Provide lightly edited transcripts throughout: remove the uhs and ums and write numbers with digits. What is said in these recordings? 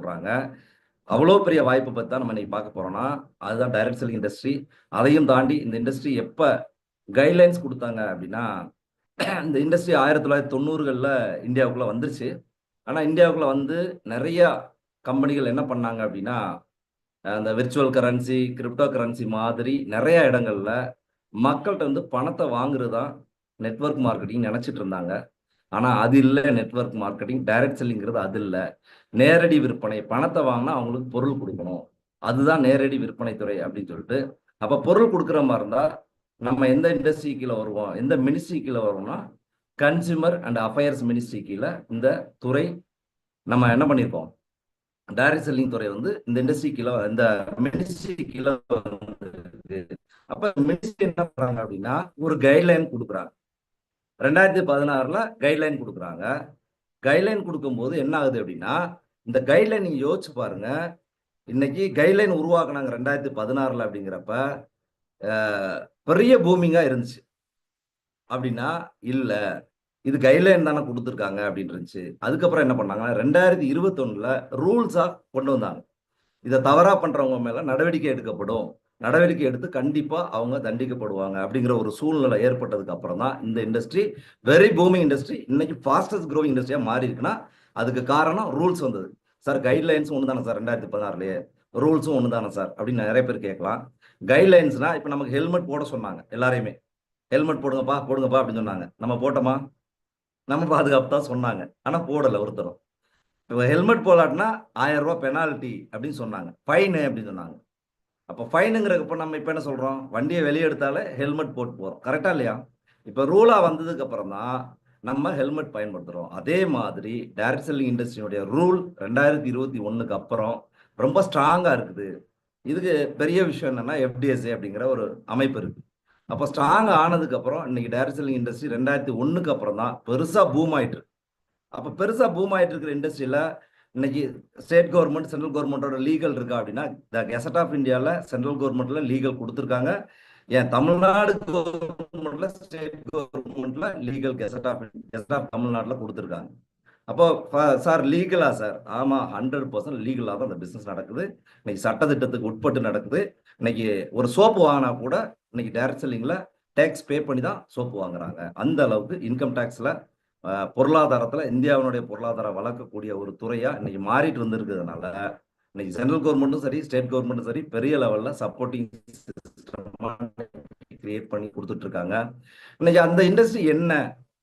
சொல்றாங்க. அவ்வளோ பெரிய வாய்ப்பை பத்தி தான் நம்ம இன்னைக்கு பார்க்க போறோம்னா, அதுதான் டைரக்ட் செல்லிங் இண்டஸ்ட்ரி. அதையும் தாண்டி இந்த இண்டஸ்ட்ரி எப்ப கைட்லைன்ஸ் குடுத்தாங்க அப்படின்னா, இந்த இண்டஸ்ட்ரி 1990கள்ல இந்தியாவுக்குள்ள வந்துருச்சு. ஆனா இந்தியாவுக்குள்ள வந்து நெறைய கம்பெனிகள் என்ன பண்ணாங்க அப்படின்னா, அந்த விர்ச்சுவல் கரன்சி, கிரிப்டோ கரன்சி மாதிரி நெறைய இடங்கள்ல மக்கள்ட்ட வந்து பணத்த வாங்குறது தான் நெட்வொர்க் மார்க்கெட்டிங் நெனச்சிட்டு இருந்தாங்க. ஆனா அது இல்ல நெட்வொர்க் மார்க்கெட்டிங். டைரக்ட் செல்லிங்கிறது அது இல்ல. நேரடி விற்பனை. பணத்த வாங்குனா அவங்களுக்கு பொருள் குடுக்கணும். அதுதான் நேரடி விற்பனை துறை அப்படின்னு சொல்லிட்டு, அப்ப பொருள் குடுக்குற மாரி இருந்தா, நம்ம எந்த இண்டஸ்ட்ரி கீழ வருவோம்? எந்த மினிஸ்ட்ரி கீழ வருவோம்னா, கன்சியூமர் அண்ட் அஃபயர்ஸ் மினிஸ்ட்ரி கீழ இந்த துறை நம்ம என்ன பண்ணியிருக்கோம்? டைரக்ட் செல்லிங் துறை வந்து இந்த இண்டஸ்ட்ரி கீழ இந்த மினிஸ்ட்ரி கீழ வந்திருக்கு. அப்ப மினிஸ்ட்ரி என்ன பண்றாங்க அப்படின்னா, ஒரு கைட்லைன் குடுக்குறாங்க. 2016ல கைட்லைன் குடுக்குறாங்க. கைட்லைன் குடுக்கும்போது என்ன ஆகுது அப்படின்னா, இந்த கைட்லைன் நீங்க யோசிச்சு பாருங்க. இன்னைக்கு கைட்லைன் உருவாக்குனாங்க 2016ல அப்படிங்கிறப்ப, அ பெரிய பூமிங்கா இருந்துச்சு. அப்படின்னா, இல்ல. இது கைட்லைன் தானே குடுத்துருக்காங்க அப்படின்னு இருந்துச்சு. அதுக்கப்புறம் என்ன பண்ணாங்கன்னா, 2021ல ரூல்ஸா கொண்டு வந்தாங்க. இத தவறா பண்றவங்க மேல நடவடிக்கை எடுக்கப்படும். நடவடிக்கை எடுத்து கண்டிப்பா அவங்க தண்டிக்கப்படுவாங்க. அப்படிங்கிற ஒரு சூழ்நிலை ஏற்பட்டதுக்கு அப்புறம் தான் இந்த இண்டஸ்ட்ரி வெரி பூமிங் இண்டஸ்ட்ரி இன்னைக்கு ஃபாஸ்டஸ்ட் குரோவிங் இண்டஸ்ட்ரியா மாறி இருக்குன்னா, அதுக்கு காரணம் ரூல்ஸ் வந்தது. சார் கைட்லைன்ஸ் ஒண்ணு தானே சார் 2016லயே. ரூல்ஸும் ஒண்ணு தானே சார் அப்படின்னு நெறைய பேர் கேட்கலாம். கைட்லைன்ஸ்னா இப்ப நமக்கு ஹெல்மெட் போட சொன்னாங்க எல்லாரையுமே. ஹெல்மெட் போடுங்கப்பா, போடுங்கப்பா அப்படின்னு சொன்னாங்க. நம்ம போட்டோமா? நம்ம பாதுகாப்பு தான் சொன்னாங்க. ஆனா போடல ஒருத்தரும். இப்ப ஹெல்மெட் போடாட்டினா ரூ. 1000 பெனால்டி அப்படின்னு சொன்னாங்க. ஃபைன் அப்படின்னு சொன்னாங்க. அப்ப ஃபைனுங்கிறப்ப நம்ம இப்ப என்ன சொல்றோம்? வண்டிய வெளிய எடுத்தாலே ஹெல்மெட் போட்டு போறோம். கரெக்ட்டா இல்லையா? இப்ப ரூலா வந்ததுக்கு அப்புறம் தான் நம்ம ஹெல்மெட் பயன்படுத்துறோம். அதே மாதிரி டைரக்ட் செல்லிங் இண்டஸ்ட்ரியுடைய ரூல் 2021க்கு அப்புறம் ரொம்ப ஸ்ட்ராங்கா இருக்குது. இதுக்கு பெரிய விஷயம் என்னன்னா எஃப்டிஎஸ்ஏ அப்படிங்கிற ஒரு அமைப்பு இருக்கு. அப்ப ஸ்ட்ராங் ஆனதுக்கு அப்புறம் இன்னைக்கு டைரக்ட் செல்லிங் இண்டஸ்ட்ரி 2001க்கு அப்புறம் தான் பெருசா பூம் ஆயிட்டு இருக்கு. அப்ப பெருசா பூம் ஆயிட்டு இருக்கிற இண்டஸ்ட்ரியில இன்னைக்கு ஸ்டேட் கவர்மெண்ட், சென்ட்ரல் கவர்மெண்டோட லீகல் இருக்கா அப்படின்னா, த கெசட் ஆஃப் இந்தியால சென்ட்ரல் கவர்மெண்ட்ல லீகல் குடுத்துருக்காங்க. ஏன் தமிழ்நாடு கவர்மெண்ட்ல, ஸ்டேட் கவர்மெண்ட்ல லீகல் கெசட் ஆஃப் தமிழ்நாடுல குடுத்துருக்காங்க. அப்போ சார் லீகலா சார்? ஆமா 100% லீகலா தான் இந்த பிசினஸ் நடக்குது. இன்னைக்கு சட்டதிட்டத்துக்கு உட்பட்டு நடக்குது. இன்னைக்கு ஒரு சோப்பு வாங்குனா கூட இன்னைக்கு டைரக்ட் செல்லிங்ல டேக்ஸ் பே பண்ணி தான் சோப்பு வாங்குறாங்க. அந்த அளவுக்கு இன்கம் டாக்ஸ்ல பொருளாதாரத்துல இந்தியாவினுடைய பொருளாதாரம் வளர்க்கக்கூடிய ஒரு துறையா இன்னைக்கு மாறிட்டு வந்திருக்கிறதுனால, இன்னைக்கு சென்ட்ரல் கவர்மெண்ட்டும் சரி, ஸ்டேட் கவர்மெண்ட்டும் சரி, பெரிய லெவல்ல சப்போர்ட்டிங் சிஸ்டமா கிரியேட் பண்ணி குடுத்துட்டு இருக்காங்க. இன்னைக்கு அந்த இண்டஸ்ட்ரி என்ன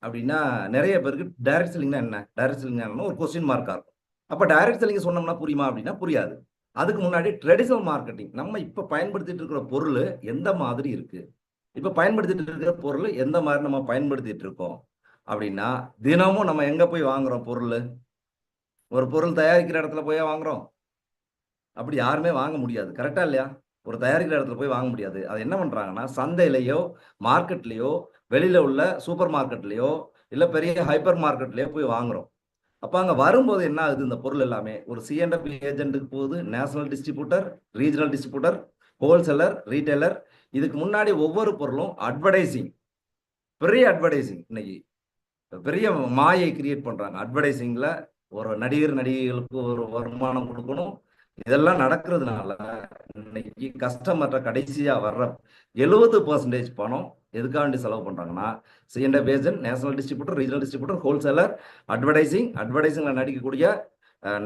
அப்படின்னா, நெறைய பேருக்கு டைரக்ட் செல்லிங்னா என்ன? டைரக்ட் செல்லிங்னா என்னன்னு ஒரு கொஸ்டின் மார்க்கா இருக்கும். அப்ப டைரக்ட் செல்லிங் சொன்னோம்னா புரியுமா அப்படின்னா புரியாது. அதுக்கு முன்னாடி ட்ரெடிஷனல் மார்க்கெட்டிங். நம்ம இப்ப பயன்படுத்திட்டு இருக்கிற பொருளு எந்த மாதிரி இருக்கு? இப்ப பயன்படுத்திட்டு இருக்கிற பொருள் எந்த மாரி நம்ம பயன்படுத்திட்டு இருக்கோம்? அப்படின்னா, தினமும் நம்ம எங்க போய் வாங்குறோம் பொருளு? ஒரு பொருள் தயாரிக்கிற இடத்துல போயா வாங்குறோம்? அப்படி யாருமே வாங்க முடியாது. கரெக்ட்டா இல்லையா? ஒரு தயாரிக்கிற இடத்துல போய் வாங்க முடியாது. அது என்ன பண்றாங்கன்னா, சந்தையிலயோ, மார்க்கெட்லயோ, வெளியில உள்ள சூப்பர் மார்க்கெட்லயோ, இல்ல பெரிய ஹைப்பர் மார்க்கெட்லயோ போய் வாங்குறோம். அப்ப அங்க வரும்போது என்ன ஆகுது இந்த பொருள் எல்லாமே? ஒரு சி&எஃப் ஏஜென்ட்க்கு போகுது, national distributor, regional distributor, wholesaler, retailer. இதுக்கு முன்னாடி ஒவ்வொரு பொருளும் அட்வர்டைசிங், பெரிய அட்வர்டைசிங் இன்னைக்கு. பெரிய மாயை கிரியேட் பண்றாங்க. அட்வர்டைசிங்ல ஒரு நடிகர், நடிகைகளுக்கு ஒரு வருமானம் குடுக்கணும். இதெல்லாம் நடக்கிறதுனால, இன்னைக்கு கஸ்டமர்ட்ட கடைசியா வர்ற 70% பணம் எதுக்காண்டி செலவு பண்றாங்கன்னா, C and F agent, national distributor, regional distributor, wholesaler, advertising, அட்வர்டைசிங்ல நடிக்கக்கூடிய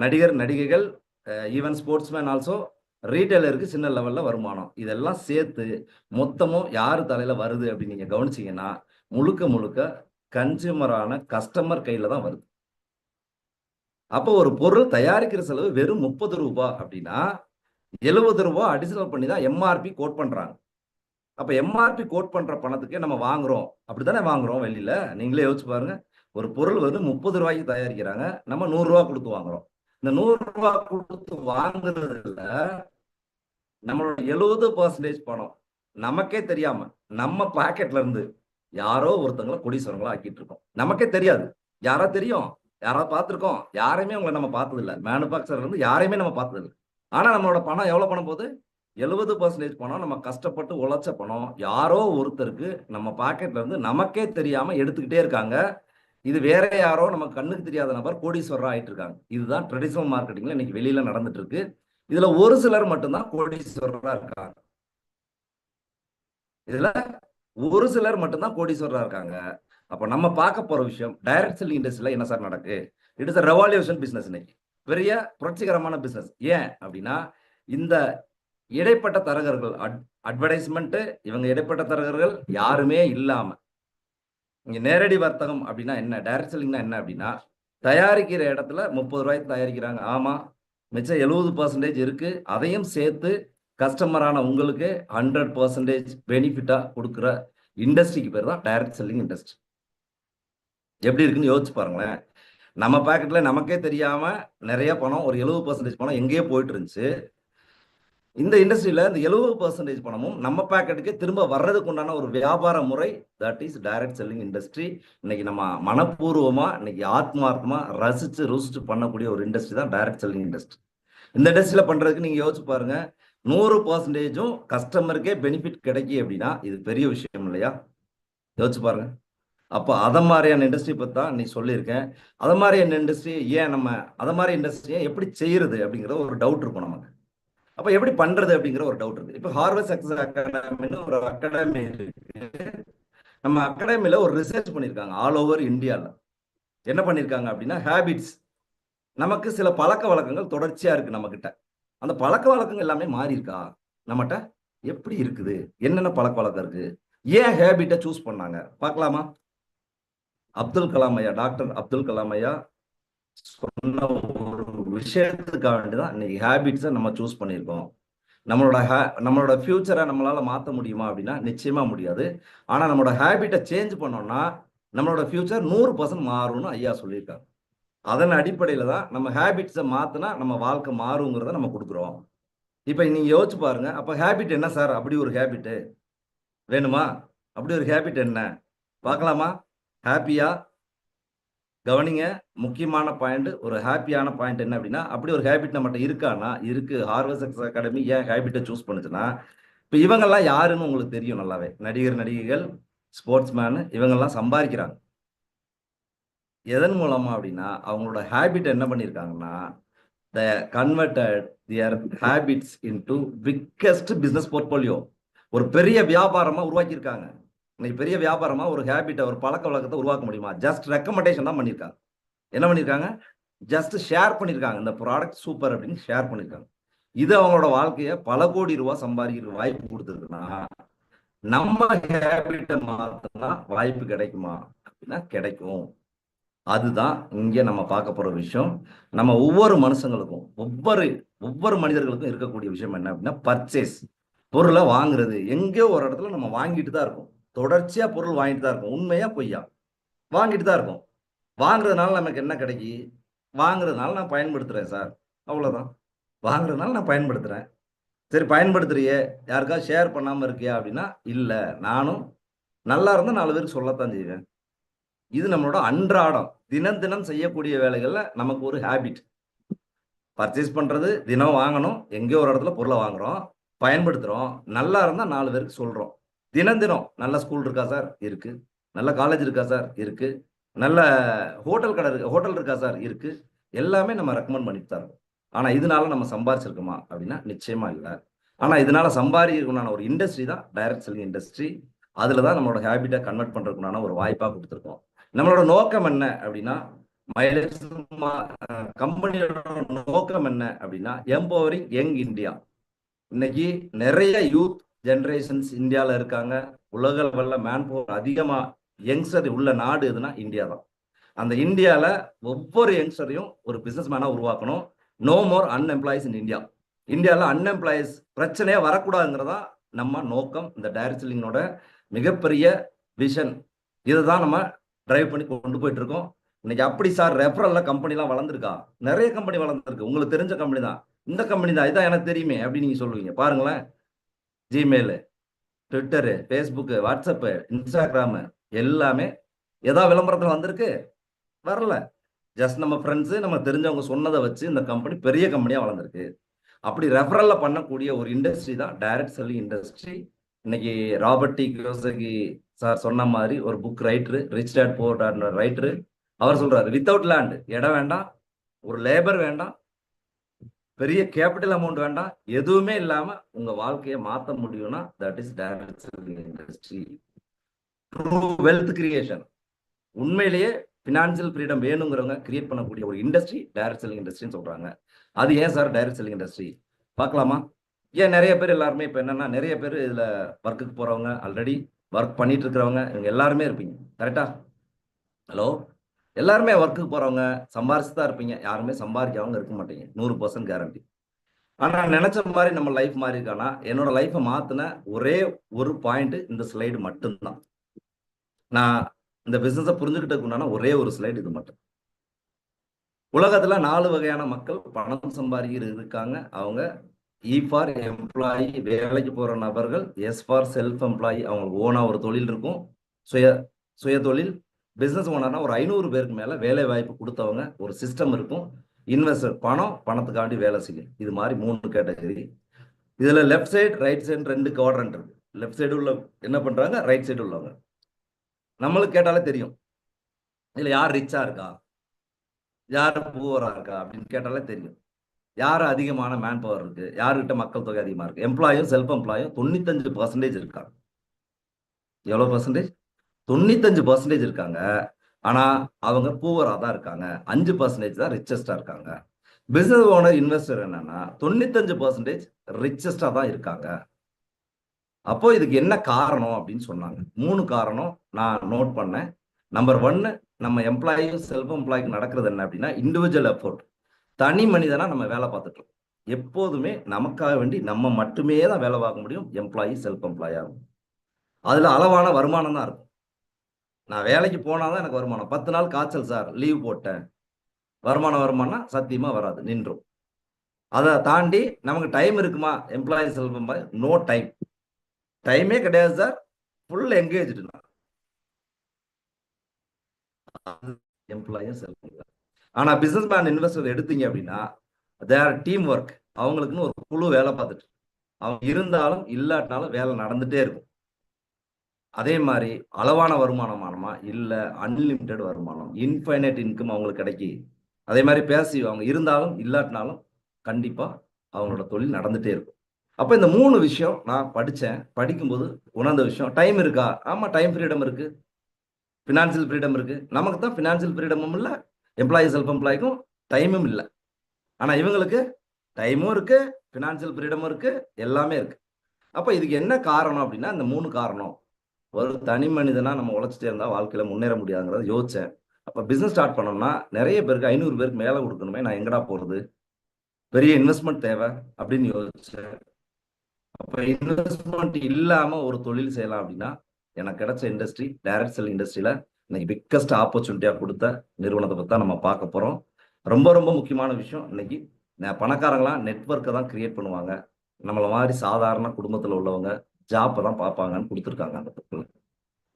நடிகர், நடிகைகள், ஈவன் ஸ்போர்ட்ஸ்மேன் ஆல்சோ, ரீட்டெய்லருக்கு சின்ன லெவல்ல வருமானம். இதெல்லாம் சேர்த்து மொத்தமும் யாரு தலையில வருது அப்படின்னு நீங்க கவனிச்சீங்கன்னா, முழுக்க முழுக்க கன்சியூமரான கஸ்டமர் கையில தான் வருது. அப்போ ஒரு பொருள் தயாரிக்கிற செலவு வெறும் ரூ. 30 அப்படின்னா, ரூ. 70 அடிஷனல் பண்ணி தான் எம்.ஆர்.பி கோட் பண்றாங்க. அப்ப எம்.ஆர்.பி கோட் பண்ற பணத்துக்கே நம்ம வாங்குறோம். அப்படித்தானே வாங்குறோம் வெளியில. நீங்களே யோசிச்சு பாருங்க. ஒரு பொருள் வந்து ரூ. 30க்கு தயாரிக்கிறாங்க. நம்ம ரூ. 100 குடுத்து வாங்குறோம். இந்த ரூ. 100 குடுத்து வாங்குறதுல நம்மளோட 70% பணம் நமக்கே தெரியாம, நம்ம பாக்கெட்ல இருந்து யாரோ ஒருத்தங்கள கோடீஸ்வரங்களா ஆக்கிட்டு இருக்கோம். நமக்கே தெரியாது. யாரா தெரியும்? யாராவது பார்த்திருக்கோம்? யாரையுமே உங்கள நம்ம பார்த்ததில்ல. மேனுஃபேக்சரர்ல இருந்து யாரையுமே நம்ம பார்த்ததில்ல. ஆனா நம்மளோட பணம் எவ்வளவு பணம் போது? 70% பணம் நம்ம கஷ்டப்பட்டு உழைச்ச பணம். யாரோ ஒருத்தருக்கு நம்ம பாக்கெட்ல இருந்து நமக்கே தெரியாம எடுத்துக்கிட்டே இருக்காங்க. இது வேற யாரோ நமக்கு கண்ணுக்கு தெரியாத நபர் கோடீஸ்வரர் ஆயிட்டு இருக்காங்க. இதுதான் ட்ரெடிஷனல் மார்க்கெட்டிங்ல இன்னைக்கு வெளியில நடந்துட்டு இருக்கு. இதுல ஒரு சிலர் மட்டும்தான் கோடீஸ்வரரா இருக்காங்க. இதுல ஒரு சிலர் மட்டும்தான் கோடீஸ்வரரா இருக்காங்க. அப்ப நம்ம பார்க்க போற விஷயம் டைரக்ட் செல்லிங் இண்டஸ்ட்ரியில என்ன சார் நடக்கு? It is revolution business. இன்னைக்கு பெரிய புரட்சிகரமான பிசினஸ். ஏன் அப்படின்னா இந்த இடைப்பட்ட தரகர்கள் அட்வர்டைஸ்மெண்ட், இவங்க இடைப்பட்ட தரகர்கள் யாருமே இல்லாம இங்க நேரடி வர்த்தகம் அப்படின்னா என்ன, டைரக்ட் செல்லிங்னா என்ன அப்படின்னா தயாரிக்கிற இடத்துல 30 ரூபாய்க்கு தயாரிக்கிறாங்க. ஆமா, மிச்சம் 70% இருக்கு. அதையும் சேர்த்து கஸ்டமரான உங்களுக்கு 100% பெனிஃபிட்டா கொடுக்குற இண்டஸ்ட்ரிக்கு பேர் தான் டைரக்ட் செல்லிங் இண்டஸ்ட்ரி. எப்படி இருக்குன்னு யோசிச்சு பாருங்களேன். நம்ம பாக்கெட்ல நமக்கே தெரியாம நிறைய பணம், ஒரு 70% பணம் எங்கேயோ போயிட்டு இருந்துச்சு. இந்த இண்டஸ்ட்ரியில இந்த 70% பணமும் நம்ம பாக்கெட்டுக்கு திரும்ப வர்றதுக்கு உண்டான ஒரு வியாபார முறை, that is direct selling industry. இன்னைக்கு நம்ம மனப்பூர்வமா, இன்னைக்கு ஆத்மார்த்தமா ரசிச்சு ருசிச்சு பண்ணக்கூடிய ஒரு இண்டஸ்ட்ரி தான் டைரக்ட் செல்லிங் இண்டஸ்ட்ரி. இந்த இண்டஸ்ட்ரியில பண்றதுக்கு நீங்க யோசிச்சு பாருங்க, 100%ம் கஸ்டமருக்கே பெனிஃபிட் கிடைக்கும் அப்படின்னா இது பெரிய விஷயம் இல்லையா? யோசிச்சு பாருங்க. அப்போ அதை மாதிரியான இண்டஸ்ட்ரி பற்றி தான் நீ சொல்லியிருக்கேன். அதை மாதிரியான இண்டஸ்ட்ரி ஏன் நம்ம அதை மாதிரி இண்டஸ்ட்ரியை எப்படி செய்யறது அப்படிங்கிற ஒரு டவுட் இருக்கும் நமக்கு. அப்போ எப்படி பண்றது அப்படிங்கிற ஒரு டவுட் இருக்கு. இப்போ ஹார்வெஸ்ட் சக்சஸ் அகாடமின்னு ஒரு அகாடமி இருக்கு. நம்ம அகாடமியில ஒரு ரிசர்ச் பண்ணியிருக்காங்க ஆல் ஓவர் இந்தியாவில். என்ன பண்ணியிருக்காங்க அப்படின்னா ஹேபிட்ஸ், நமக்கு சில பழக்க வழக்கங்கள் தொடர்ச்சியா இருக்கு நம்ம கிட்ட. அந்த பழக்க வழக்கங்கள் எல்லாமே மாறி இருக்கா நம்மகிட்ட? எப்படி இருக்குது, என்னென்ன பழக்க வழக்கம் இருக்கு, ஏன் ஹேபிட்டை சூஸ் பண்ணாங்க பார்க்கலாமா? அப்துல் கலாம் ஐயா, டாக்டர் அப்துல் கலாம் ஐயா சொன்ன ஒரு விஷயத்துக்காக வேண்டிதான் இன்னைக்கு ஹேபிட்ஸை நம்ம சூஸ் பண்ணியிருக்கோம். நம்மளோட ஃபியூச்சரை நம்மளால மாற்ற முடியுமா அப்படின்னா நிச்சயமா முடியாது. ஆனா நம்மளோட ஹேபிட்டை சேஞ்ச் பண்ணோம்னா நம்மளோட ஃபியூச்சர் 100% மாறும்னு ஐயா சொல்லியிருக்காங்க. அதன் அடிப்படையில தான் நம்ம ஹேபிட்ஸை மாத்தினா நம்ம வாழ்க்கை மாறுங்கிறத நம்ம கொடுக்குறோம். இப்ப நீங்க யோசிச்சு பாருங்க, அப்ப ஹேபிட் என்ன சார்? அப்படி ஒரு ஹேபிட் வேணுமா? அப்படி ஒரு ஹேபிட் என்ன பார்க்கலாமா? ஹாப்பியா கவனிங்க, முக்கியமான பாயிண்ட், ஒரு ஹாப்பியான பாயிண்ட் என்ன அப்படின்னா அப்படி ஒரு ஹேபிட் நம்மகிட்ட இருக்கானா? இருக்கு. ஹார்வர்ட் சக்சஸ் அகாடமி ஏன் ஹேபிட்டை சூஸ் பண்ணுச்சுன்னா, இப்போ இவங்கெல்லாம் யாருன்னு உங்களுக்கு தெரியும் நல்லாவே. நடிகர், நடிகைகள், ஸ்போர்ட்ஸ் மேனு, இவங்கெல்லாம் சம்பாதிக்கிறாங்க. எதன் மூலமா அப்படின்னா அவங்களோட ஹேபிட் என்ன பண்ணியிருக்காங்கன்னா the converted their habits into biggest business portfolio. ஒரு பெரிய வியாபாரமா உருவாக்கியிருக்காங்க. இன்னைக்கு பெரிய வியாபாரமா ஒரு ஹேபிட்டை, ஒரு பழக்க வழக்கத்தை உருவாக்க முடியுமா? ஜஸ்ட் ரெக்கமெண்டேஷன் தான் பண்ணியிருக்காங்க. என்ன பண்ணியிருக்காங்க? ஜஸ்ட் ஷேர் பண்ணியிருக்காங்க. இந்த ப்ராடக்ட் சூப்பர் அப்படின்னு ஷேர் பண்ணியிருக்காங்க. இது அவங்களோட வாழ்க்கையை பல கோடி ரூபாய் சம்பாதிக்கிற வாய்ப்பு கொடுத்துருக்குன்னா நம்ம ஹேபிட்டை மாத்தினா வாய்ப்பு கிடைக்குமா அப்படின்னா கிடைக்கும். அதுதான் இங்க நம்ம பார்க்க போற விஷயம். நம்ம ஒவ்வொரு மனுஷங்களுக்கும், ஒவ்வொரு மனிதர்களுக்கும் இருக்கக்கூடிய விஷயம் என்ன அப்படின்னா பர்ச்சேஸ், பொருளை வாங்குறது. எங்கேயோ ஒரு இடத்துல நம்ம வாங்கிட்டு தான் இருக்கோம். தொடர்ச்சியா பொருள் வாங்கிட்டு தான் இருக்கோம். உண்மையா பொய்யா? வாங்கிட்டு தான் இருக்கோம். வாங்குறதுனால நமக்கு என்ன கிடைக்கி? வாங்குறதுனால நான் பயன்படுத்துறேன் சார், அவ்வளவுதான். வாங்குறதுனால நான் பயன்படுத்துறேன். சரி, பயன்படுத்துறியே, யாருக்காவது ஷேர் பண்ணாம இருக்கியா அப்படின்னா இல்ல. நானும் நல்லா இருந்தா 4 பேருக்கு சொல்லத்தான் செய்வேன். இது நம்மளோட அன்றாடம் தினம் தினம் செய்யக்கூடிய வேலைகள்ல நமக்கு ஒரு ஹேபிட். பர்ச்சேஸ் பண்றது, தினம் வாங்கணும், எங்கேயோ ஒரு இடத்துல பொருளை வாங்குறோம், பயன்படுத்துறோம், நல்லா இருந்தா 4 பேருக்கு சொல்றோம். தினம் தினம் நல்ல ஸ்கூல் இருக்கா சார்? இருக்கு. நல்ல காலேஜ் இருக்கா சார்? இருக்கு. நல்ல ஹோட்டல் இருக்கா சார்? இருக்கு. எல்லாமே நம்ம ரெக்கமெண்ட் பண்ணிட்டு தான் இருக்கோம். ஆனா இதனால நம்ம சம்பாரிச்சிருக்கோமா அப்படின்னா நிச்சயமா இல்லை. ஆனா இதனால சம்பாதிக்கிறதுக்குண்டான ஒரு இண்டஸ்ட்ரி தான் டைரக்ட் செல்லிங் இண்டஸ்ட்ரி. அதுல தான் நம்மளோட ஹேபிட்டை கன்வெர்ட் பண்றதுக்குண்டான ஒரு வாய்ப்பா கொடுத்துருக்கோம். நம்மளோட நோக்கம் என்ன அப்படின்னா கம்பெனியோட நோக்கம் என்ன அப்படின்னா எம்பவரிங் யங் இந்தியா. இன்னைக்கு நிறைய யூத் ஜெனரேஷன்ஸ் இந்தியாவில் இருக்காங்க. உலக லெவலில் மேன் பவர் அதிகமா யங்ஸ்டர் உள்ள நாடு எதுனா இந்தியா தான். அந்த இந்தியாவில் ஒவ்வொரு யங்ஸ்டரையும் ஒரு பிசினஸ் மேனா உருவாக்கணும். No more unemploys in India. இந்தியாவில் அன்எம்ப்ளாய்ஸ் பிரச்சனையே வரக்கூடாதுங்கிறதா நம்ம நோக்கம். இந்த டைரக்ட் செல்லிங்கோட மிகப்பெரிய விஷன். இதை தான் நம்ம டிரைவ் பண்ணி கொண்டு போயிட்டு இருக்கோம். இன்னைக்கு அப்படி சார் ரெஃபரல்ல கம்பெனிலாம் வளர்ந்துருக்கா? நிறைய கம்பெனி வளர்ந்துருக்கு. உங்களுக்கு தெரிஞ்ச கம்பெனி தான், இந்த கம்பெனி தான், இதான் எனக்கு தெரியுமே அப்படின்னு நீங்க சொல்லுவீங்க. பாருங்களேன், Gmail, Twitter, Facebook, WhatsApp, Instagram எல்லாமே ஏதாவது விளம்பரத்தில் வந்திருக்கு? வரல. ஜஸ்ட் நம்ம ஃப்ரெண்ட்ஸு, நம்ம தெரிஞ்சவங்க சொன்னதை வச்சு இந்த கம்பெனி பெரிய கம்பெனியாக வளர்ந்துருக்கு. அப்படி ரெஃபரல்ல பண்ணக்கூடிய ஒரு இண்டஸ்ட்ரி தான் டைரக்ட் செல்லிங் இண்டஸ்ட்ரி. இன்னைக்கு ராபர்ட் டி கியோசகி சார் சொன்ன மாதிரி ஒரு book writer, rich dad poor dad writer, அவர் சொல்றாரு, வித்தவுட் லேண்ட் இடம் வேண்டாம், ஒரு லேபர் வேண்டாம், பெரிய கேபிட்டல் அமௌண்ட் வேண்டாம், எதுவுமே இல்லாம உங்க வாழ்க்கையை மாத்த முடியும்னா that is direct selling industry. True wealth creation. உண்மையிலேயே பினான்சியல் ஃப்ரீடம் வேணுங்கிறவங்க கிரியேட் பண்ணக்கூடிய ஒரு இண்டஸ்ட்ரி டைரக்ட் செல்லிங் இண்டஸ்ட்ரின்னு சொல்றாங்க. அது ஏன் சார் டைரக்ட் செல்லிங் இண்டஸ்ட்ரி பார்க்கலாமா? ஏன் நிறைய பேர் எல்லாருமே இப்போ என்னன்னா, நிறைய பேர் இதுல ஒர்க்குக்கு போறவங்க, ஆல்ரெடி ஒர்க் பண்ணிட்டு இருக்கிறவங்க, இவங்க எல்லாருமே இருப்பீங்க. கரெக்டா? ஹலோ, எல்லாருமே ஒர்க்குக்கு போறவங்க சம்பாரிச்சு தான் இருப்பீங்க. யாருமே சம்பாதிக்காம இருக்க மாட்டீங்க. 100% கேரண்டி. ஆனா நினைச்ச மாதிரி நம்ம லைஃப் மாறி இருக்கானா? என்னோட லைஃப்பை மாத்தின ஒரே ஒரு பாயிண்ட் இந்த ஸ்லைடு மட்டும்தான். நான் இந்த பிசினஸை புரிஞ்சுக்கிட்டதுக்கு உண்டான ஒரே ஒரு ஸ்லைடு இது மட்டும். உலகத்துல 4 வகையான மக்கள் பணம் சம்பாதிக்கிறது இருக்காங்க. அவங்க இ ஃபார் எம்ப்ளாயி, வேலைக்கு போற நபர்கள். எஸ் ஃபார் செல்ஃப் எம்ப்ளாயி, அவங்களுக்கு ஓனா ஒரு தொழில் இருக்கும், சுய சுய தொழில். பிசினஸ் ஓனர்னா ஒரு 500 பேருக்கு மேல வேலை வாய்ப்பு கொடுத்தவங்க. ஒரு சிஸ்டம் இருக்கும். இன்வெஸ்டர், பணம், பணத்துக்காண்டி வேலை செய்யும். இது மாதிரி 3 கேட்டகரி. இதுல left side right side 2 quadrant இருக்கு. லெஃப்ட் சைடு உள்ள என்ன பண்றாங்க, ரைட் சைடு உள்ளவங்க. நம்மளுக்கு கேட்டாலே தெரியும் இதுல யார் ரிச்சா இருக்கா, யார் புவரா இருக்கா அப்படின்னு கேட்டாலே தெரியும். யார் அதிகமான மேன் பவர் இருக்கு, யாருக்கிட்ட மக்கள் தொகை அதிகமா இருக்கு. எம்ப்ளாயும் செல்ஃப் எம்ப்ளாயும் 95% இருக்காங்க. எவ்வளவு பர்சன்டேஜ்? 95% இருக்காங்க. ஆனா அவங்க பூவரா தான் இருக்காங்க. 5% தான் ரிச்சஸ்டா இருக்காங்க. பிசினஸ் ஓனர் இன்வெஸ்டர் என்னன்னா 95% ரிச்சஸ்டா தான் இருக்காங்க. அப்போ இதுக்கு என்ன காரணம் அப்படின்னு சொன்னாங்க. 3 காரணம் நான் நோட் பண்ணேன். நம்பர் 1, நம்ம எம்ப்ளாயும் செல்ஃப் எம்ப்ளாய்க்கு நடக்கிறது என்ன அப்படின்னா, இண்டிவிஜுவல் எஃபோர்ட். தனி மனிதனா நம்ம வேலை பார்த்துட்டு இருக்கோம். எப்போதுமே நமக்காக வேண்டி நம்ம மட்டுமே தான் வேலை பார்க்க முடியும். எம்ப்ளாயி செல்ஃப் எம்ப்ளாயா அதுல அளவான வருமானம் தான் இருக்கும். நான் வேலைக்கு போனாதான் எனக்கு வருமானம். 10 நாள் காய்ச்சல் சார், லீவ் போட்டேன், வருமானம்னா சத்தியமா வராது, நின்றும். அதை தாண்டி நமக்கு டைம் இருக்குமா? Employee self employee no time. டைமே கிடையாது சார், ஃபுல் என்கேஜ்டு. எம்ப்ளாயும் செல்ஃப் எம்ப்ளாய். ஆனா பிசினஸ் மேன் இன்வெஸ்டர் எடுத்தீங்க அப்படின்னா தேர் டீம் ஒர்க். அவங்களுக்குன்னு ஒரு குழு வேலை பார்த்துட்டு, அவங்க இருந்தாலும் இல்லாட்டினாலும் வேலை நடந்துட்டே இருக்கும். அதே மாதிரி அளவான வருமானமானமா இல்ல, அன்லிமிட்டெட் வருமானம், இன்ஃபைனைட் இன்கம் அவங்களுக்கு கிடைக்கி. அதே மாதிரி பேசிவ், அவங்க இருந்தாலும் இல்லாட்டினாலும் கண்டிப்பா அவங்களோட தொழில் நடந்துட்டே இருக்கும். அப்ப இந்த 3 விஷயம் நான் படிச்சேன். படிக்கும்போது உணர்ந்த விஷயம், டைம் இருக்கா? ஆமா, டைம் ஃப்ரீடம் இருக்கு, பினான்சியல் ஃப்ரீடம் இருக்கு. நமக்கு தான் பினான்சியல் ஃப்ரீடமும் இல்ல, எம்ப்ளாயி செல்ஃப் எம்ப்ளாய்க்கும் டைமும் இல்லை. ஆனா இவங்களுக்கு டைமும் இருக்கு, பினான்சியல் ஃப்ரீடமும் இருக்கு, எல்லாமே இருக்கு. அப்ப இதுக்கு என்ன காரணம் அப்படின்னா, இந்த 3 காரணம். ஒரு தனி மனிதனா நம்ம உழைச்சிட்டே இருந்தா வாழ்க்கையில முன்னேற முடியாதுங்கிறத யோசிச்சேன். அப்ப பிசினஸ் ஸ்டார்ட் பண்ணோம்னா நிறைய பேருக்கு 500 பேருக்கு மேல கொடுக்கணுமே, நான் எங்கடா போறது, பெரிய இன்வெஸ்ட்மெண்ட் தேவை அப்படின்னு யோசிச்சேன். அப்ப இன்வெஸ்ட்மெண்ட் இல்லாம ஒரு தொழில் செய்யலாம் அப்படின்னா எனக்கு கிடைச்ச இண்டஸ்ட்ரி டைரக்ட் செல் இண்டஸ்ட்ரியில இன்னைக்கு பிக்கஸ்ட் ஆப்பர்ச்சுனிட்டியா கொடுத்த நிறுவனத்தை பத்தி தான் நம்ம பார்க்க போறோம். ரொம்ப ரொம்ப முக்கியமான விஷயம், இன்னைக்கு பணக்காரங்களாம் நெட்வொர்க்கை தான் கிரியேட் பண்ணுவாங்க. நம்மள மாதிரி சாதாரண குடும்பத்துல உள்ளவங்க ஜாப்பை தான் பார்ப்பாங்கன்னு கொடுத்துருக்காங்க அந்த புக்கில்.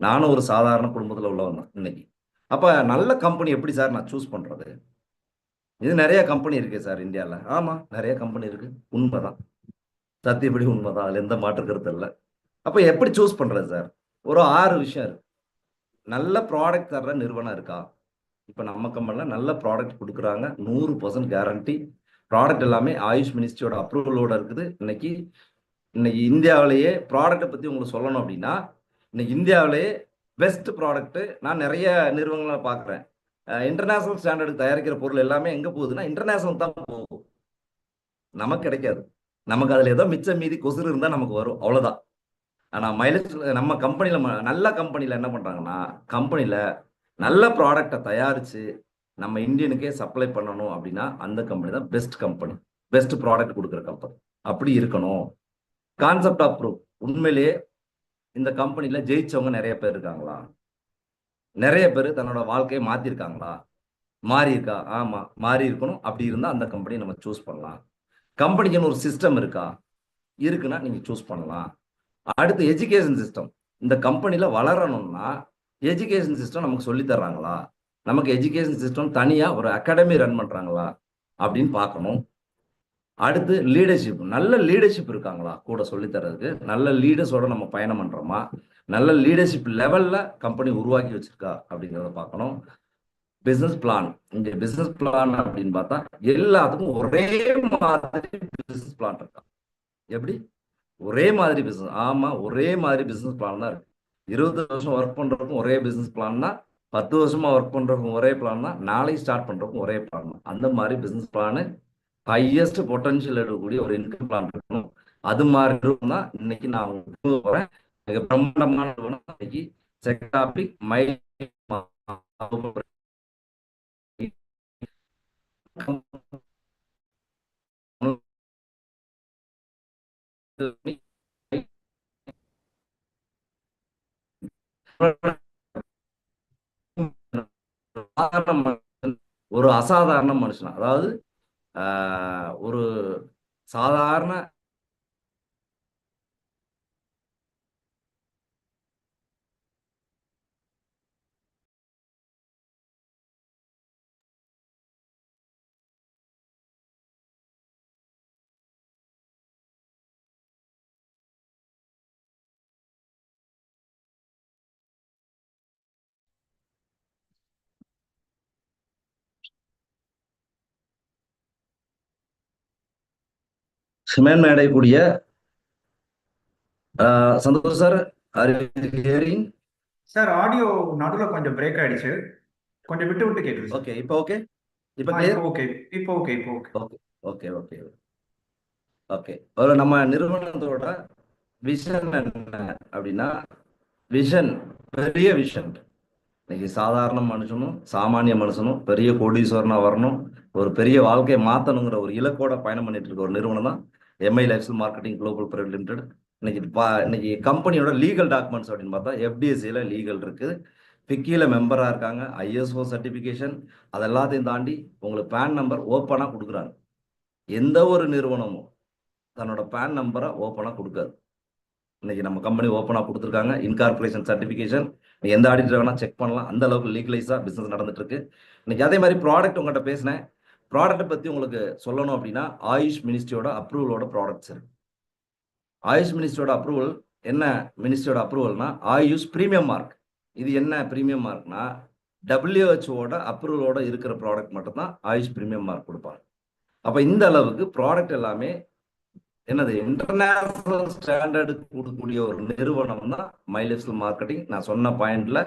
நானும் ஒரு சாதாரண குடும்பத்துல உள்ளவன் தான் இன்னைக்கு. அப்ப நல்ல கம்பெனி எப்படி சார் நான் சூஸ் பண்றது? இது நிறைய கம்பெனி இருக்கு சார் இந்தியாவில். ஆமா, நிறைய கம்பெனி இருக்கு, உண்மைதான், சத்தியப்படி உண்மைதான், அதுல எந்த மாற்று கருத்து இல்லை. அப்ப எப்படி சூஸ் பண்றது சார்? ஒரு 6 விஷயம் இருக்கு. நல்ல ப்ராடக்ட் தர்ற நிறுவனம் இருக்கா? இப்ப நம்ம கம்பெனில நல்ல ப்ராடக்ட் கொடுக்குறாங்க, 100% கேரண்டி. ப்ராடக்ட் எல்லாமே ஆயுஷ் மினிஸ்ட்ரியோட அப்ரூவலோட இருக்குது. இன்னைக்கு இன்னைக்கு இந்தியாவிலேயே ப்ராடக்ட்டை பத்தி உங்களுக்கு சொல்லணும் அப்படின்னா, இன்னைக்கு இந்தியாவிலேயே பெஸ்ட் ப்ராடக்ட் நான் நிறைய நிறுவனங்களை பார்க்குறேன். இன்டர்நேஷனல் ஸ்டாண்டர்டுக்கு தயாரிக்கிற பொருள் எல்லாமே எங்க போகுதுன்னா இன்டர்நேஷனல் தான் போகும், நமக்கு கிடைக்காது. நமக்கு அதுல ஏதோ மிச்சம் மீதி கொசுறு இருந்தா நமக்கு வரும், அவ்வளவுதான். ஆனா மைலேஜ் நம்ம கம்பெனில நல்ல கம்பெனில என்ன பண்றாங்கன்னா, கம்பெனில நல்ல ப்ராடக்டை தயாரிச்சு நம்ம இந்தியனுக்கே சப்ளை பண்ணணும் அப்படின்னா அந்த கம்பெனி தான் பெஸ்ட் கம்பெனி, பெஸ்ட் ப்ராடக்ட் கொடுக்குற கம்பெனி. அப்படி இருக்கணும். Concept of proof. உண்மையிலேயே இந்த கம்பெனில ஜெயிச்சவங்க நிறைய பேர் இருக்காங்களா? நிறைய பேர் தன்னோட வாழ்க்கையை மாத்திருக்காங்களா? மாறி இருக்கா? ஆமா, மாறி இருக்கணும். அப்படி இருந்தா அந்த கம்பெனி நம்ம சூஸ் பண்ணலாம். கம்பெனிக்குன்னு ஒரு சிஸ்டம் இருக்கா? இருக்குன்னா நீங்க சூஸ் பண்ணலாம். அடுத்து எஜுகேஷன் சிஸ்டம். இந்த கம்பெனில வளரணும்னா எஜுகேஷன் சிஸ்டம் நமக்கு சொல்லி தர்றாங்களா? நமக்கு எஜுகேஷன் சிஸ்டம் தனியா ஒரு அகாடமி ரன் பண்றாங்களா அப்படின்னு பார்க்கணும். அடுத்து லீடர்ஷிப். நல்ல லீடர்ஷிப் இருக்காங்களா கூட சொல்லி தர்றதுக்கு? நல்ல லீடர்ஸோட நம்ம பயணம் பண்றோமா? நல்ல லீடர்ஷிப் லெவல்ல கம்பெனி உருவாக்கி வச்சிருக்கா அப்படிங்கிறத பார்க்கணும். Business plan. இங்க பிசினஸ் பிளான் அப்படின்னு பார்த்தா எல்லாத்துக்கும் ஒரே மாதிரி பிசினஸ் பிளான் இருக்கா. எப்படி? ஒரே மாதிரி பிசினஸ். ஆமா, ஒரே மாதிரி பிசினஸ் பிளான் தான் இருக்கு. 20 வருஷம் ஒர்க் பண்றதுக்கும் ஒரே பிசினஸ் பிளான் தான், 10 வருஷமா ஒர்க் பண்றதுக்கும் ஒரே பிளான் தான், நாளைக்கு ஸ்டார்ட் பண்றதுக்கும் ஒரே பிளான் தான். அந்த மாதிரி பிசினஸ் பிளான், ஹையஸ்ட் பொட்டன்ஷியல் எடுக்கக்கூடிய ஒரு இன்கம் பிளான் இருக்கணும். அது மாதிரி இருக்கும் தான் இன்னைக்கு நான் உங்களுக்கு போறேன். மிக பிரம்மாண்டமான நிறுவனம் இன்னைக்கு செக்டாபிக் மை ஒரு அசாதாரண மனுஷன். அதாவது ஒரு சாதாரண சிமேன் அடையக்கூடிய Santhosh sir, hearing. Sir audio நடுவில் கொஞ்சம் பிரேக் ஆயிடுச்சு, கொஞ்சம் விட்டு விட்டு கேட்குது சார். ஓகே, இப்போ ஓகே, இப்போ ஓகே, இப்போ ஓகே, இப்போ ஓகே. Okay okay okay. ஒரு நம்ம நிறுவனத்தோட விஷன் என்ன அப்படின்னா, விஷன், பெரிய விஷன். இன்னைக்கு சாதாரண மனுஷனும் சாமானிய மனுஷனும் பெரிய கோடீஸ்வரனா வரணும், ஒரு பெரிய வாழ்க்கையை மாற்றணுங்கிற ஒரு இலக்கோட பயணம் பண்ணிட்டு இருக்க ஒரு நிறுவனம் தான் Mi lifestyle marketing global private limited. இன்னைக்கு கம்பெனியோட லீகல் டாக்குமெண்ட்ஸ் அப்படின்னு பார்த்தா எஃப்டிஎஸ்சியில் லீகல் இருக்குது, ஃபிக்கியில் மெம்பராக இருக்காங்க, ஐஎஸ்ஓ சர்டிஃபிகேஷன், அதெல்லாத்தையும் தாண்டி உங்களுக்கு பேன் நம்பர் ஓப்பனாக கொடுக்குறாங்க. எந்த ஒரு நிறுவனமும் தன்னோட பேன் நம்பரை ஓப்பனாக கொடுக்காது. இன்னைக்கு நம்ம கம்பெனி ஓப்பனாக கொடுத்துருக்காங்க, இன்கார்பரேஷன் சர்டிஃபிகேஷன். எந்த ஆடிட்டர் வேணால் செக் பண்ணலாம், அந்த அளவுக்கு லீகலைஸாக பிஸ்னஸ் நடந்துட்டு இருக்கு. இன்னைக்கு அதே மாதிரி ப்ராடக்ட் உங்கள்கிட்ட பேசினேன். ப்ராடக்ட்டை பற்றி உங்களுக்கு சொல்லணும் அப்படின்னா, ஆயுஷ் மினிஸ்ட்ரியோட அப்ரூவலோட ப்ராடக்ட்ஸ் இருக்கு. ஆயுஷ் மினிஸ்ட்ரியோட அப்ரூவல் என்ன? மினிஸ்ட்ரியோட அப்ரூவல்னா ஆயுஷ் பிரீமியம் மார்க். இது என்ன பிரீமியம் மார்க்னா, டபிள்யூஹெச்ஓட அப்ரூவலோட இருக்கிற ப்ராடக்ட் மட்டும் தான் ஆயுஷ் பிரீமியம் மார்க் கொடுப்பாங்க. அப்போ இந்த அளவுக்கு ப்ராடக்ட் எல்லாமே என்னது, இன்டர்நேஷனல் ஸ்டாண்டர்டுக்கு கொடுக்கக்கூடிய ஒரு நிறுவனம் தான் மை லைஃப்ஸ்டைல் மார்க்கெட்டிங். நான் சொன்ன பாயிண்ட்ல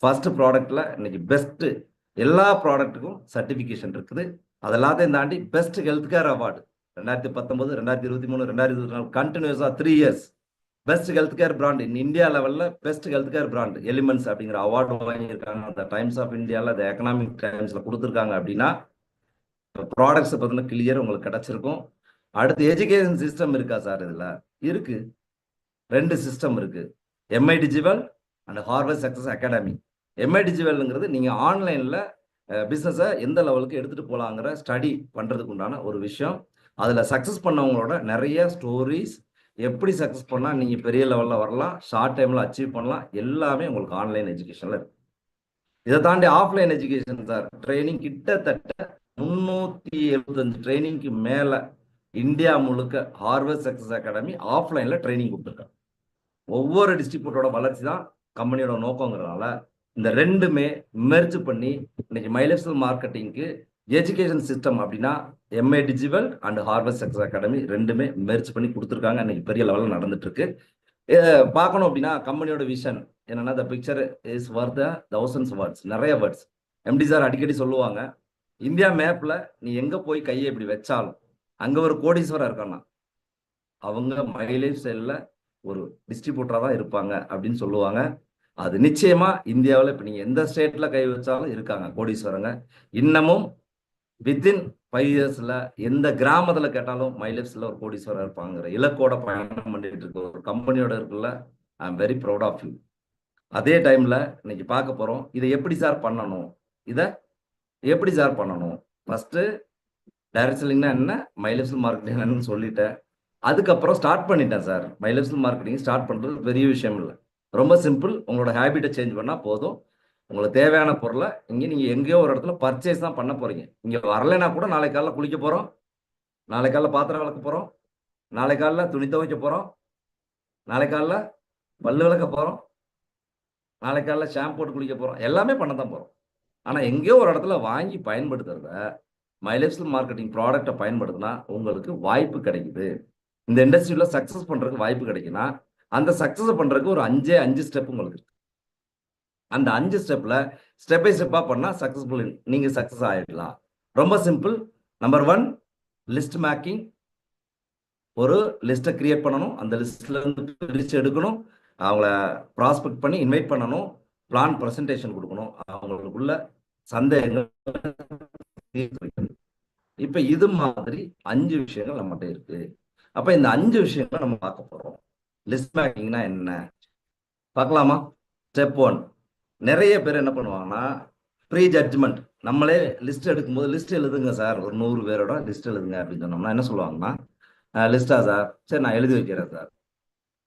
ஃபர்ஸ்ட் ப்ராடக்ட்ல இன்னைக்கு பெஸ்ட், எல்லா ப்ராடக்ட்டுக்கும் சர்டிஃபிகேஷன் இருக்குது. அதெல்லாத்தையும் தாண்டி பெஸ்ட் ஹெல்த் கேர் அவார்டு 2019, 2023, 2024 கண்டினியூஸா 3 years best health care brand in India லெவல்ல best health care brand elements அப்படிங்கிற அவார்டு வாங்கியிருக்காங்க. அந்த டைம்ஸ் ஆஃப் இந்தியாவில் அந்த எக்கனாமிக் டைம்ஸ்ல கொடுத்துருக்காங்க. அப்படின்னா ப்ராடக்ட்ஸ் பத்தின கிளியர் உங்களுக்கு கிடைச்சிருக்கும். அடுத்து எஜுகேஷன் சிஸ்டம் இருக்கா சார்? இதுல இருக்கு, 2 சிஸ்டம் இருக்கு, MI digital and harvest success academy. MI டிஜிட்டல்ங்கிறது நீங்க ஆன்லைன்ல பிசினஸை எந்த லெவலுக்கு எடுத்துட்டு போலாங்கிற ஸ்டடி பண்றதுக்கு உண்டான ஒரு விஷயம். அதுல சக்சஸ் பண்ணவங்களோட நிறைய ஸ்டோரிஸ், எப்படி சக்சஸ் பண்ணா நீங்க பெரிய லெவல்ல வரலாம், ஷார்ட் டைம்ல அச்சீவ் பண்ணலாம், எல்லாமே உங்களுக்கு ஆன்லைன் எஜுகேஷன்ல இருக்கு. இதை தாண்டி ஆஃப்லைன் எஜுகேஷன் சார், ட்ரைனிங் கிட்டத்தட்ட 375 ட்ரைனிங்க்கு மேல இந்தியா முழுக்க ஹார்வெஸ்ட் சக்சஸ் அகாடமி ஆஃப்லைன்ல ட்ரைனிங் கொடுத்துருக்காங்க. ஒவ்வொரு டிஸ்ட்ரிபியூட்டரோட வளர்ச்சி தான் கம்பெனியோட நோக்கங்கிறதுனால இந்த ரெண்டுமே மெர்ஜ் பண்ணி இன்னைக்கு மை லைஃப்ஸ்டைல் மார்க்கெட்டிங்க்கு எஜுகேஷன் சிஸ்டம் அப்படின்னா MA digital and harvest success academy ரெண்டுமே மெர்ஜ் பண்ணி கொடுத்துருக்காங்க. இன்னைக்கு பெரிய லெவலில் நடந்துட்டு இருக்கு. பார்க்கணும் அப்படின்னா கம்பெனியோட விஷன் என்னன்னா, the picture is worth thousands words. நிறைய வேர்ட்ஸ். எம்டி சார் அடிக்கடி சொல்லுவாங்க, இந்தியா மேப்ல நீ எங்க போய் கையை இப்படி வச்சாலும் அங்க ஒரு கோடீஸ்வரர் இருக்கானா, அவங்க மை லைஃப் ஸ்டைல்ல ஒரு டிஸ்ட்ரிபியூட்டரா தான் இருப்பாங்க அப்படின்னு சொல்லுவாங்க. அது நிச்சயமா இந்தியாவில் இப்ப நீங்க எந்த ஸ்டேட்ல கை வச்சாலும் இருக்காங்க கோடீஸ்வரங்க. இன்னமும் வித்தின் 5 இயர்ஸ்ல எந்த கிராமத்துல கேட்டாலும் மை லைஃப்ஸ்ல ஒரு கோடீஸ்வரர் இருப்பாங்கிற இலக்கோட பயணம் பண்ணிட்டு இருக்க ஒரு கம்பெனியோட இருக்குல்ல, I am very proud of you. அதே டைம்ல இன்னைக்கு பார்க்க போறோம், இதை எப்படி சார் பண்ணணும், இதை எப்படி சார் பண்ணணும். ஃபர்ஸ்ட் டைரக்ட் செல்லிங்னா என்ன, மை லைஃப்ஸ்டைல் மார்க்கெட்டிங் என்னன்னு சொல்லிட்டேன். அதுக்கப்புறம் ஸ்டார்ட் பண்ணிட்டேன் sir. My lifestyle marketing start பண்றது பெரிய விஷயம் இல்லை, ரொம்ப சிம்பிள். உங்களோட ஹேபிட்டை சேஞ்ச் பண்ணா போதும். உங்களுக்கு தேவையான பொருளை இங்க நீங்க எங்கேயோ ஒரு இடத்துல பர்ச்சேஸ் தான் பண்ண போறீங்க. இங்க வரலைன்னா கூட நாளை காலைல குளிக்க போறோம், நாளை காலைல பாத்திரம் விளக்க போறோம், நாளை காலைல துணி துவைக்க போறோம், நாளை காலைல பல்லு விளக்க போறோம், நாளை காலைல ஷாம்பு போட்டு குளிக்க போறோம், எல்லாமே பண்ண தான் போறோம். ஆனா எங்கேயோ ஒரு இடத்துல வாங்கி பயன்படுத்துறத மைலேஜ் மார்க்கெட்டிங் ப்ராடக்ட்டை பயன்படுத்தினா உங்களுக்கு வாய்ப்பு கிடைக்குது. இந்த இண்டஸ்ட்ரியில சக்சஸ் பண்றதுக்கு வாய்ப்பு கிடைக்குன்னா அந்த சக்சஸ் பண்றதுக்கு ஒரு அஞ்சு ஸ்டெப் உங்களுக்கு இருக்கு. அந்த 5 ஸ்டெப்ல ஸ்டெப் பை ஸ்டெப்பா பண்ணா சக்சஸ்ஃபுல் நீங்க சக்சஸ் ஆயிடலாம். ரொம்ப சிம்பிள். Number 1 list making. ஒரு லிஸ்ட்டை கிரியேட் பண்ணணும். அந்த லிஸ்ட்ல இருந்து பிரிச்சு எடுக்கணும். அவங்கள ப்ராஸ்பெக்ட் பண்ணி இன்வைட் பண்ணணும். பிளான் பிரசன்டேஷன் கொடுக்கணும். அவங்களுக்குள்ள சந்தேகங்கள் தீர்த்து வைக்கணும். இப்ப இது மாதிரி 5 விஷயங்கள் நம்மகிட்ட இருக்கு. அப்ப இந்த 5 விஷயங்களை நம்ம பார்க்க போறோம். லிஸ்ட் மேக்கிங்னா என்ன பார்க்கலாமா? ஸ்டெப் 1. நிறைய பேர் என்ன பண்ணுவாங்கன்னா ப்ரீ ஜட்ஜ்மெண்ட். நம்மளே லிஸ்ட் எடுக்கும்போது லிஸ்ட் எழுதுங்க சார், ஒரு 100 பேரோட லிஸ்ட் எழுதுங்க அப்படின்னு சொன்னோம்னா என்ன சொல்லுவாங்கன்னா, லிஸ்டா சார், சரி நான் எழுதி வைக்கிறேன் சார்.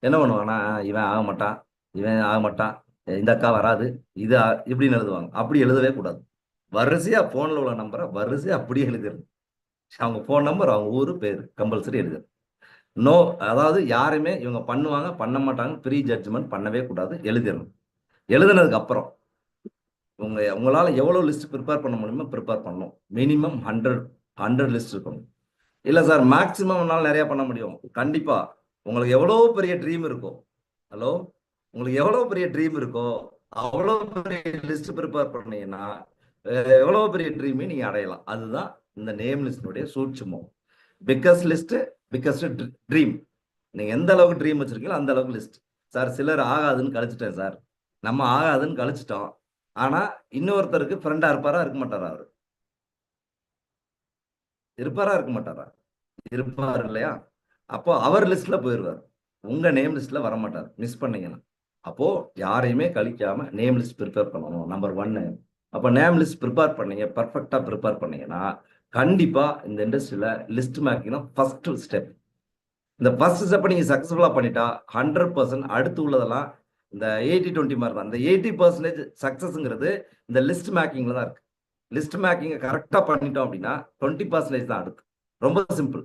என்ன பண்ணுவாங்கன்னா, இவன் ஆக மாட்டான், இவன் ஆக மாட்டான், இந்த அக்கா வராது, இது இப்படின்னு எழுதுவாங்க. அப்படி எழுதவே கூடாது. வரிசையா போன்ல உள்ள நம்பரை வரிசையா அப்படியே எழுதிடணும். அவங்க போன் நம்பர், அவங்க ஊரு, பேர் கம்பல்சரி எழுது. நோ, அதாவது யாருமே இவங்க பண்ணுவாங்க பண்ண மாட்டாங்க ப்ரீ ஜட்ஜ்மெண்ட் பண்ணவே கூடாது. எழுதிடணும். எழுதுனதுக்கு அப்புறம் உங்களால எவ்வளவு லிஸ்ட் ப்ரிப்பேர் பண்ண முடியுமோ ப்ரிப்பேர் பண்ணணும். மினிமம் 100 லிஸ்ட் இருக்கணும். இல்ல சார் மேக்சிமம் உன்னால நிறைய பண்ண முடியும். கண்டிப்பா உங்களுக்கு எவ்வளவு பெரிய ட்ரீம் இருக்கோ, ஹலோ, உங்களுக்கு எவ்வளவு பெரிய ட்ரீம் இருக்கோ அவ்வளவு பெரிய லிஸ்ட் ப்ரிப்பேர் பண்ணீங்கன்னா எவ்வளவு பெரிய ட்ரீமை நீங்க அடையலாம். அதுதான் இந்த நேம் லிஸ்டினுடைய சூட்சுமம். Biggest list, biggest dream. நீங்க எந்த அளவுக்கு ட்ரீம் வச்சிருக்கீங்களோ அந்த அளவுக்கு லிஸ்ட். சார் சிலர் ஆகாதுன்னு கழிச்சிட்டேன் சார். நம்ம ஆகாதுன்னு கழிச்சிட்டோம். ஆனா இன்னொருத்தருக்கு ஃப்ரெண்டா இருப்பாரா இருக்க மாட்டாரா? அவரு இருப்பாரா இருக்க மாட்டாரா? இருப்பார் இல்லையா? அப்போ அவர் லிஸ்ட்ல போயிருவார். உங்க நேம் லிஸ்ட்ல வர மாட்டார். மிஸ் பண்ணீங்கன்னா. அப்போ யாரையுமே கழிக்காம நேம் லிஸ்ட் ப்ரிப்பேர் பண்ணணும். நம்பர் 1. அப்போ நேம் லிஸ்ட் ப்ரிப்பேர் பண்ணீங்க, பர்ஃபெக்டா ப்ரிப்பேர் பண்ணீங்கன்னா கண்டிப்பா இந்த இண்டஸ்ட்ரியில லிஸ்ட் மேக்கிங் தான் ஃபர்ஸ்ட் ஸ்டெப். இந்த ஃபர்ஸ்ட் ஸ்டெப்பை நீங்க சக்சஸ்ஃபுல்லா பண்ணிட்டா 100% அடுத்து உள்ளதெல்லாம் இந்த 80-20 மாதிரி தான். இந்த 80% சக்சஸ்ங்கிறது இந்த லிஸ்ட் மேக்கிங்ல தான் இருக்கு. லிஸ்ட் மேக்கிங் கரெக்டா பண்ணிட்டோம் அப்படின்னா 20% தான் அடுத்து. ரொம்ப சிம்பிள்.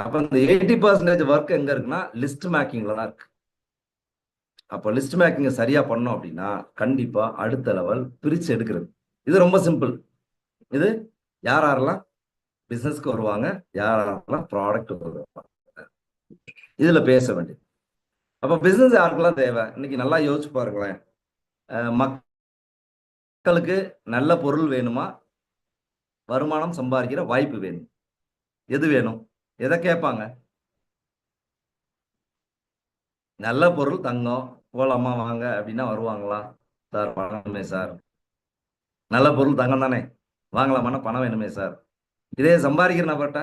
அப்ப இந்த 80% ஒர்க் எங்க இருக்குன்னா லிஸ்ட் மேக்கிங்ல தான் இருக்கு. அப்போ லிஸ்ட் மேக்கிங் சரியா பண்ணோம் அப்படின்னா கண்டிப்பா அடுத்த லெவல் பிரிச்சு எடுக்கிறது. இது ரொம்ப சிம்பிள். இது யாரெல்லாம் பிசினஸ்க்கு வருவாங்க, யாரெல்லாம் ப்ராடக்ட் வருவாங்க, இதுல பேச வேண்டியது. அப்ப பிசினஸ் யாருக்கெல்லாம் தேவை? இன்னைக்கு நல்லா யோசிச்சு பாருங்களேன். மக்களுக்கு நல்ல பொருள் வேணுமா, வருமானம் சம்பாதிக்கிற வாய்ப்பு வேணும்? எது வேணும்? எதை கேட்பாங்க? நல்ல பொருள், தங்கம், போலாமா வாங்க அப்படின்னா வருவாங்களா? சார் பணமே சார். நல்ல பொருள் தங்கம் தானே, வாங்கலாமான்னா பணம் வேணுமே சார். இதே சம்பாதிக்கிற நபர்கிட்ட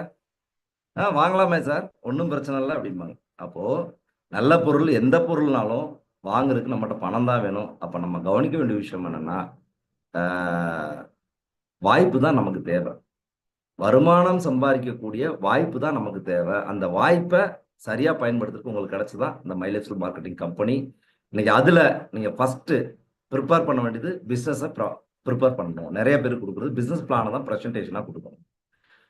வாங்கலாமே சார், ஒன்றும் பிரச்சனை இல்லை அப்படிம்பாங்க. அப்போ நல்ல பொருள் எந்த பொருள்னாலும் வாங்குறதுக்கு நம்மகிட்ட பணம் தான் வேணும். அப்ப நம்ம கவனிக்க வேண்டிய விஷயம் என்னன்னா, வாய்ப்பு தான் நமக்கு தேவை. வருமானம் சம்பாதிக்கக்கூடிய வாய்ப்பு தான் நமக்கு தேவை. அந்த வாய்ப்பை சரியா பயன்படுத்துறதுக்கு உங்களுக்கு கிடைச்சதான் இந்த மைலேஜ் மார்க்கெட்டிங் கம்பெனி. இன்னைக்கு அதுல நீங்க ஃபர்ஸ்ட் ப்ரிப்பேர் பண்ண வேண்டியது பிசினஸை ப்ரிப்பேர் பண்ணணும். நிறைய பேர் கொடுக்குறது பிசினஸ் பிளானை தான் ப்ரெசன்டேஷனா கொடுக்கணும்.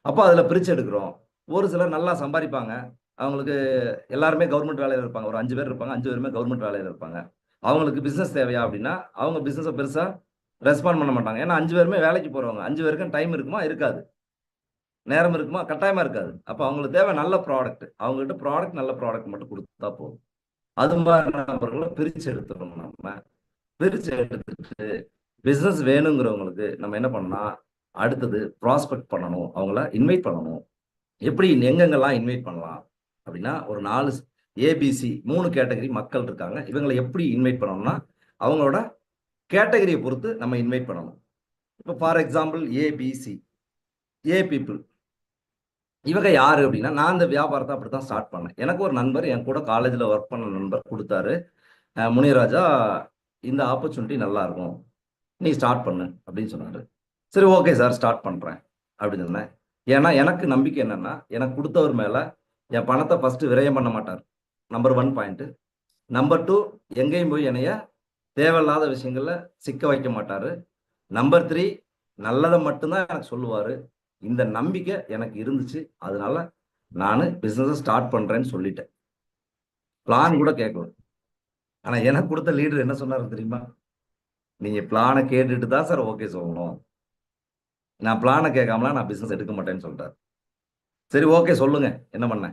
அப்போ அதுல பிரிச்சு எடுக்கிறோம். ஒரு சிலர் நல்லா சம்பாதிப்பாங்க. அவங்களுக்கு எல்லாருமே கவர்மெண்ட் வேலையில இருப்பாங்க. ஒரு 5 பேர் இருப்பாங்க. 5 பேருமே கவர்மெண்ட் வேலையில இருப்பாங்க. அவங்களுக்கு பிசினஸ் தேவையா அப்படின்னா அவங்க பிசினஸை பெருசா ரெஸ்பாண்ட் பண்ண மாட்டாங்க. ஏன்னா 5 பேருமே வேலைக்கு போறவங்க. 5 பேருக்கும் டைம் இருக்குமா? இருக்காது. நேரம் இருக்குமா? கட்டாயமா இருக்காது. அப்ப அவங்களுக்கு தேவை நல்ல ப்ராடக்ட். அவங்ககிட்ட ப்ராடக்ட், நல்ல ப்ராடக்ட் மட்டும் கொடுத்தா போதும். அது மாதிரி நபர்களை பிரிச்சு எடுத்துடணும். நம்ம பிரிச்சு எடுத்துட்டு பிசினஸ் வேணுங்கிறவங்களுக்கு நம்ம என்ன பண்ணலாம், அடுத்தது ப்ராஸ்பெக்ட் பண்ணணும், அவங்கள இன்வைட் பண்ணணும். எப்படி எங்கெங்கெல்லாம் இன்வைட் பண்ணலாம் அப்படின்னா, ஒரு 4 ஏபிசி 3 கேட்டகரி மக்கள் இருக்காங்க. இவங்களை எப்படி இன்வைட் பண்ணணும்னா அவங்களோட கேட்டகரியை பொறுத்து நம்ம இன்வைட் பண்ணணும். இப்போ for example ABC, A people, இவங்க யாரு அப்படின்னா, நான் இந்த வியாபாரத்தை அப்படித்தான் ஸ்டார்ட் பண்ணேன். எனக்கு ஒரு நண்பர், என் கூட காலேஜ்ல ஒர்க் பண்ண நண்பர் கொடுத்தாரு. முனிராஜா, இந்த ஆப்பர்ச்சுனிட்டி நல்லா இருக்கும், நீ ஸ்டார்ட் பண்ணு அப்படின்னு சொன்னாரு. சரி ஓகே சார் ஸ்டார்ட் பண்றேன் அப்படின்னு சொன்னேன். ஏன்னா எனக்கு நம்பிக்கை என்னன்னா, எனக்கு கொடுத்தவர் மேல என் பணத்தை ஃபர்ஸ்ட் விரயம் பண்ண மாட்டார். Number 1 point. நம்பர் 2, எங்கேயும் போய் என்னைய தேவையில்லாத விஷயங்கள்ல சிக்க வைக்க மாட்டாரு. நம்பர் 3, நல்லதை மட்டும்தான் எனக்கு சொல்லுவாரு. இந்த நம்பிக்கை எனக்கு இருந்துச்சு. அதனால நான் பிசினஸ் ஸ்டார்ட் பண்றேன்னு சொல்லிட்டேன். பிளான் கூட கேட்கல. ஆனா எனக்கு கொடுத்த லீடர் என்ன சொன்னாரு தெரியுமா? நீங்க பிளானை கேட்டுட்டு தான் சார் ஓகே சொல்லணும். நான் பிளானை கேட்காமலாம் நான் பிசினஸ் எடுக்க மாட்டேன்னு சொல்லிட்டாரு. சரி ஓகே சொல்லுங்க என்ன பண்ண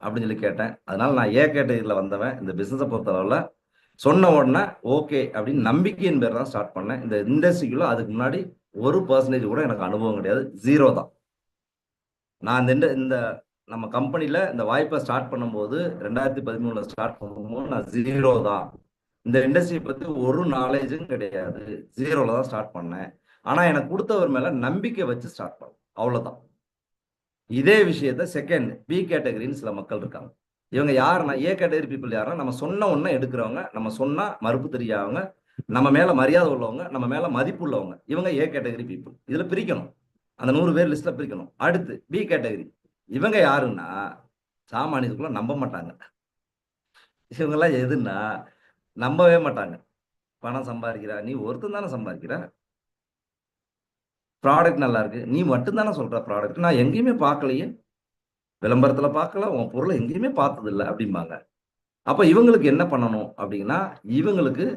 அப்படின்னு சொல்லி கேட்டேன். அதனால நான் ஏ கேட்டகரியில் வந்தவன். இந்த பிசினஸை பொறுத்தளவில் சொன்ன உடனே ஓகே அப்படின்னு நம்பிக்கையின் பேர் தான் ஸ்டார்ட் பண்ணேன். இந்த இண்டஸ்ட்ரிக்குள்ள அதுக்கு முன்னாடி 1% கூட எனக்கு அனுபவம் கிடையாது, ஜீரோ தான். நான் இந்த நம்ம கம்பெனியில் இந்த வாய்ப்பை ஸ்டார்ட் பண்ணும்போது 2013 ஸ்டார்ட் பண்ணும்போது நான் ஜீரோ தான். இந்த இண்டஸ்ட்ரியை பற்றி ஒரு நாலேஜும் கிடையாது, ஜீரோவில் தான் ஸ்டார்ட் பண்ணேன். ஆனால் எனக்கு கொடுத்தவர் மேலே நம்பிக்கை வச்சு ஸ்டார்ட் பண்ணேன், அவ்வளோதான். இதே விஷயத்த செகண்ட் பி கேட்டகரின்னு சில மக்கள் இருக்காங்க. இவங்க யாருன்னா, ஏ கேட்டகரி பீப்புள் யாருன்னா, நம்ம சொன்ன ஒன்றை எடுக்கிறவங்க, நம்ம சொன்னா மறுப்பு தெரியாதவங்க, நம்ம மேல மரியாதை உள்ளவங்க, நம்ம மேல மதிப்பு உள்ளவங்க. இவங்க ஏ கேட்டகரி பீப்புள். இதுல பிரிக்கணும், அந்த 100 பேர் லிஸ்ட்ல பிரிக்கணும். அடுத்து பி கேட்டகரி. இவங்க யாருன்னா, சாமானியத்துக்குள்ள நம்ப மாட்டாங்க. இவங்கெல்லாம் எதுன்னா நம்பவே மாட்டாங்க. பணம் சம்பாதிக்கிறா, நீ ஒருத்தன் தானே சம்பாதிக்கிற, ப்ராடக்ட் நல்லா இருக்கு, நீ மட்டும் தானே சொல்ற ப்ராடக்ட், நான் எங்கேயுமே பார்க்கலையே, விளம்பரத்துல பார்க்கல, உன் பொருளை எங்கேயுமே பார்த்தது இல்லை அப்படிம்பாங்க. அப்ப இவங்களுக்கு என்ன பண்ணணும் அப்படின்னா, இவங்களுக்கு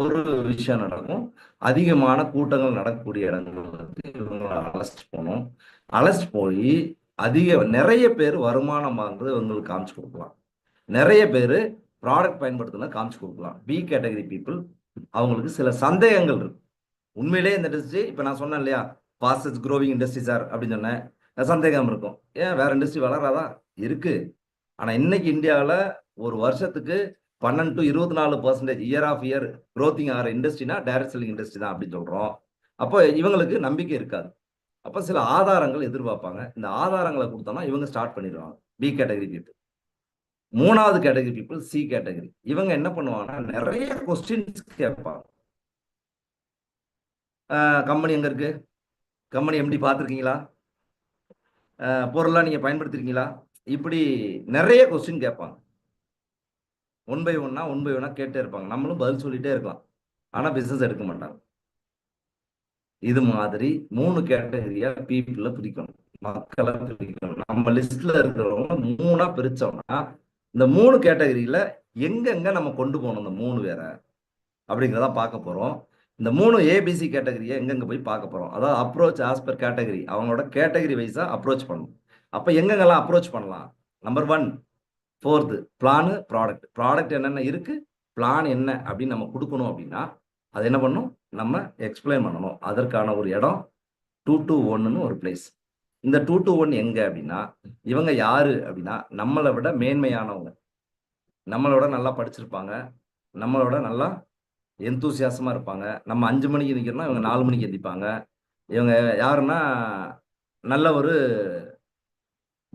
ஒரு விஷயம் நடக்கும். அதிகமான கூட்டங்கள் நடக்கக்கூடிய இடங்களுக்கு இவங்களை அழைச்சிட்டு போகணும். அழைச்சிட்டு போய் நிறைய பேர் வருமானம் வாங்குறது இவங்களுக்கு காமிச்சு கொடுக்கலாம். நிறைய பேர் ப்ராடக்ட் பயன்படுத்தினா காமிச்சு கொடுக்கலாம். பி கேட்டகரி பீப்புள் அவங்களுக்கு சில சந்தேகங்கள் இருக்கு. உண்மையிலேயே இந்த இண்டஸ்ட்ரி, இப்போ நான் சொன்னேன் இல்லையா, ஃபாஸ்டஸ்ட் க்ரோவிங் இண்டஸ்ட்ரி சார் அப்படின்னு சொன்னேன். சந்தேகம் இருக்கும், ஏன் வேற இண்டஸ்ட்ரி வளராதா? இருக்கு. ஆனால் இன்னைக்கு இந்தியாவில் ஒரு வருஷத்துக்கு 12 to 24% இயர் ஆஃப் இயர் க்ரோத்திங் ஆகிற இண்டஸ்ட்ரினா டைரக்ட் செல்லிங் இண்டஸ்ட்ரி தான் அப்படின்னு சொல்கிறோம். அப்போ இவங்களுக்கு நம்பிக்கை இருக்காது. அப்போ சில ஆதாரங்கள் எதிர்பார்ப்பாங்க. இந்த ஆதாரங்களை கொடுத்தோம்னா இவங்க ஸ்டார்ட் பண்ணிடுவாங்க. B category people. மூணாவது கேட்டகரி பீப்புள் சி கேட்டகரி. இவங்க என்ன பண்ணுவாங்கன்னா, நிறைய கொஸ்டின்ஸ் கேட்பாங்க. கம்பெனி எங்க இருக்கு, கம்பெனி எம்டி பார்த்துருக்கீங்களா, பொருள்லாம் நீங்க பயன்படுத்திருக்கீங்களா, இப்படி நிறைய கொஸ்டின் கேட்பாங்க. ஒன் பை ஒன்னா கேட்டே இருப்பாங்க. நம்மளும் பதில் சொல்லிட்டே இருக்கலாம், ஆனா பிசினஸ் எடுக்க மாட்டாங்க. இது மாதிரி 3 கேட்டகரியா பீப்புள பிரிக்கணும், மக்களை பிரிக்கணும். நம்ம லிஸ்ட்ல இருக்கிறவங்க 3ஆ பிரிச்சோம்னா, இந்த 3 கேட்டகரியில எங்கெங்க நம்ம கொண்டு போகணும் இந்த 3 பேரை அப்படிங்கிறத பார்க்க போறோம். இந்த 3 ஏபிசி கேட்டகரியை எங்கெங்க போய் பார்க்க போறோம். அதாவது அப்ரோச் ஆஸ் பர் கேட்டகரி, அவங்களோட கேட்டகரி வைஸா அப்ரோச் பண்ணணும். அப்ப எங்கெங்கெல்லாம் அப்ரோச் பண்ணலாம்? Number 1, 4th plan, product. Product என்னென்ன இருக்கு, பிளான் என்ன அப்படின்னு நம்ம கொடுக்கணும். அப்படின்னா அது என்ன பண்ணணும், நம்ம எக்ஸ்பிளைன் பண்ணணும். அதற்கான ஒரு இடம் 2 to 1ன்னு ஒரு பிளேஸ். இந்த 2 to 1 எங்க அப்படின்னா, இவங்க யாரு அப்படின்னா, நம்மளை விட மேன்மையானவங்க, நம்மளோட நல்லா படிச்சிருப்பாங்க, நம்மளோட நல்லா எந்தூசியாசமா இருப்பாங்க. நம்ம 5 மணிக்கு நிற்கிறோம்னா இவங்க 4 மணிக்கு எந்திப்பாங்க. இவங்க யாருன்னா, நல்ல ஒரு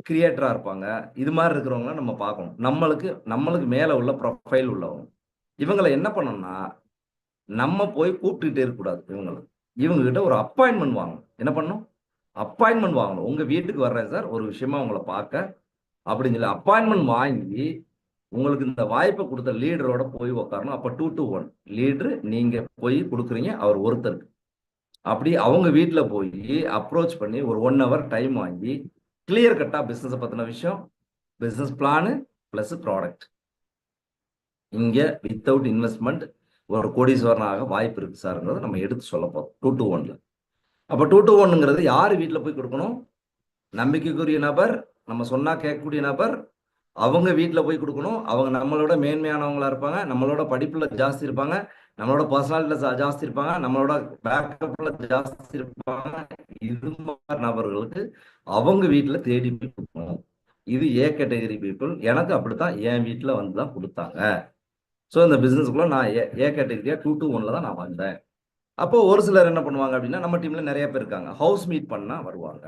கிரியேட்டரா இருப்பாங்க. இது மாதிரி இருக்கிறவங்கள நம்ம பார்க்கணும். நம்மளுக்கு மேல உள்ள ப்ரொஃபைல் உள்ளவங்க. இவங்களை என்ன பண்ணணும்னா, நம்ம போய் கூப்பிட்டுட்டே இருக்கக்கூடாது. இவங்க கிட்ட ஒரு அப்பாயின்மெண்ட் வாங்கணும். என்ன பண்ணணும், அப்பாயின்மெண்ட் வாங்கணும். உங்க வீட்டுக்கு வர்றேன் சார் ஒரு விஷயமா உங்களை பார்க்க அப்படின்னு சொல்லி அப்பாயின்மெண்ட் வாங்கி, உங்களுக்கு இந்த வாய்ப்பை கொடுத்த லீடரோட போய் உட்காரணும். அப்ப 2 to 1 லீடர் நீங்க போய் கொடுக்குறீங்க, அவர் ஒருத்தருக்கு. அப்படி அவங்க வீட்டுல போய் அப்ரோச் பண்ணி ஒரு 1 hour டைம் வாங்கி கிளியர் கட்டா பிசினஸ் பத்தின விஷயம், பிசினஸ் பிளானு பிளஸ் ப்ராடக்ட். இங்க வித்தவுட் இன்வெஸ்ட்மெண்ட் ஒரு கோடீஸ்வரனாக வாய்ப்பு இருக்கு சார்ங்கிறத நம்ம எடுத்து சொல்ல போறோம் 2 to 1ல. அப்ப 2 to 1ங்கிறது யாரு வீட்டுல போய் கொடுக்கணும்? நம்பிக்கைக்குரிய நபர், நம்ம சொன்னா கேட்கக்கூடிய நபர், அவங்க வீட்டுல போய் கொடுக்கணும். அவங்க நம்மளோட மேன்மையானவங்களா இருப்பாங்க, நம்மளோட படிப்புல ஜாஸ்தி இருப்பாங்க, நம்மளோட பர்சனாலிட்டில ஜாஸ்தி இருப்பாங்க, நம்மளோட பேக்கப்ல ஜாஸ்தி இருப்பாங்க. இது மாதிரி நபர்களுக்கு அவங்க வீட்டுல தேடி போய் கொடுக்கணும். இது ஏ கேட்டகரி பீப்புள். எனக்கு அப்படித்தான் என் வீட்டுல வந்து தான் கொடுத்தாங்க. ஸோ இந்த பிசினஸ்க்குள்ள நான் ஏ கேட்டகரியா 2 to 1ல தான் நான் வந்தேன். அப்போ ஒரு சிலர் என்ன பண்ணுவாங்க அப்படின்னா, நம்ம டீம்ல நிறைய பேர் இருக்காங்க, ஹவுஸ் மீட் பண்ணா வருவாங்க.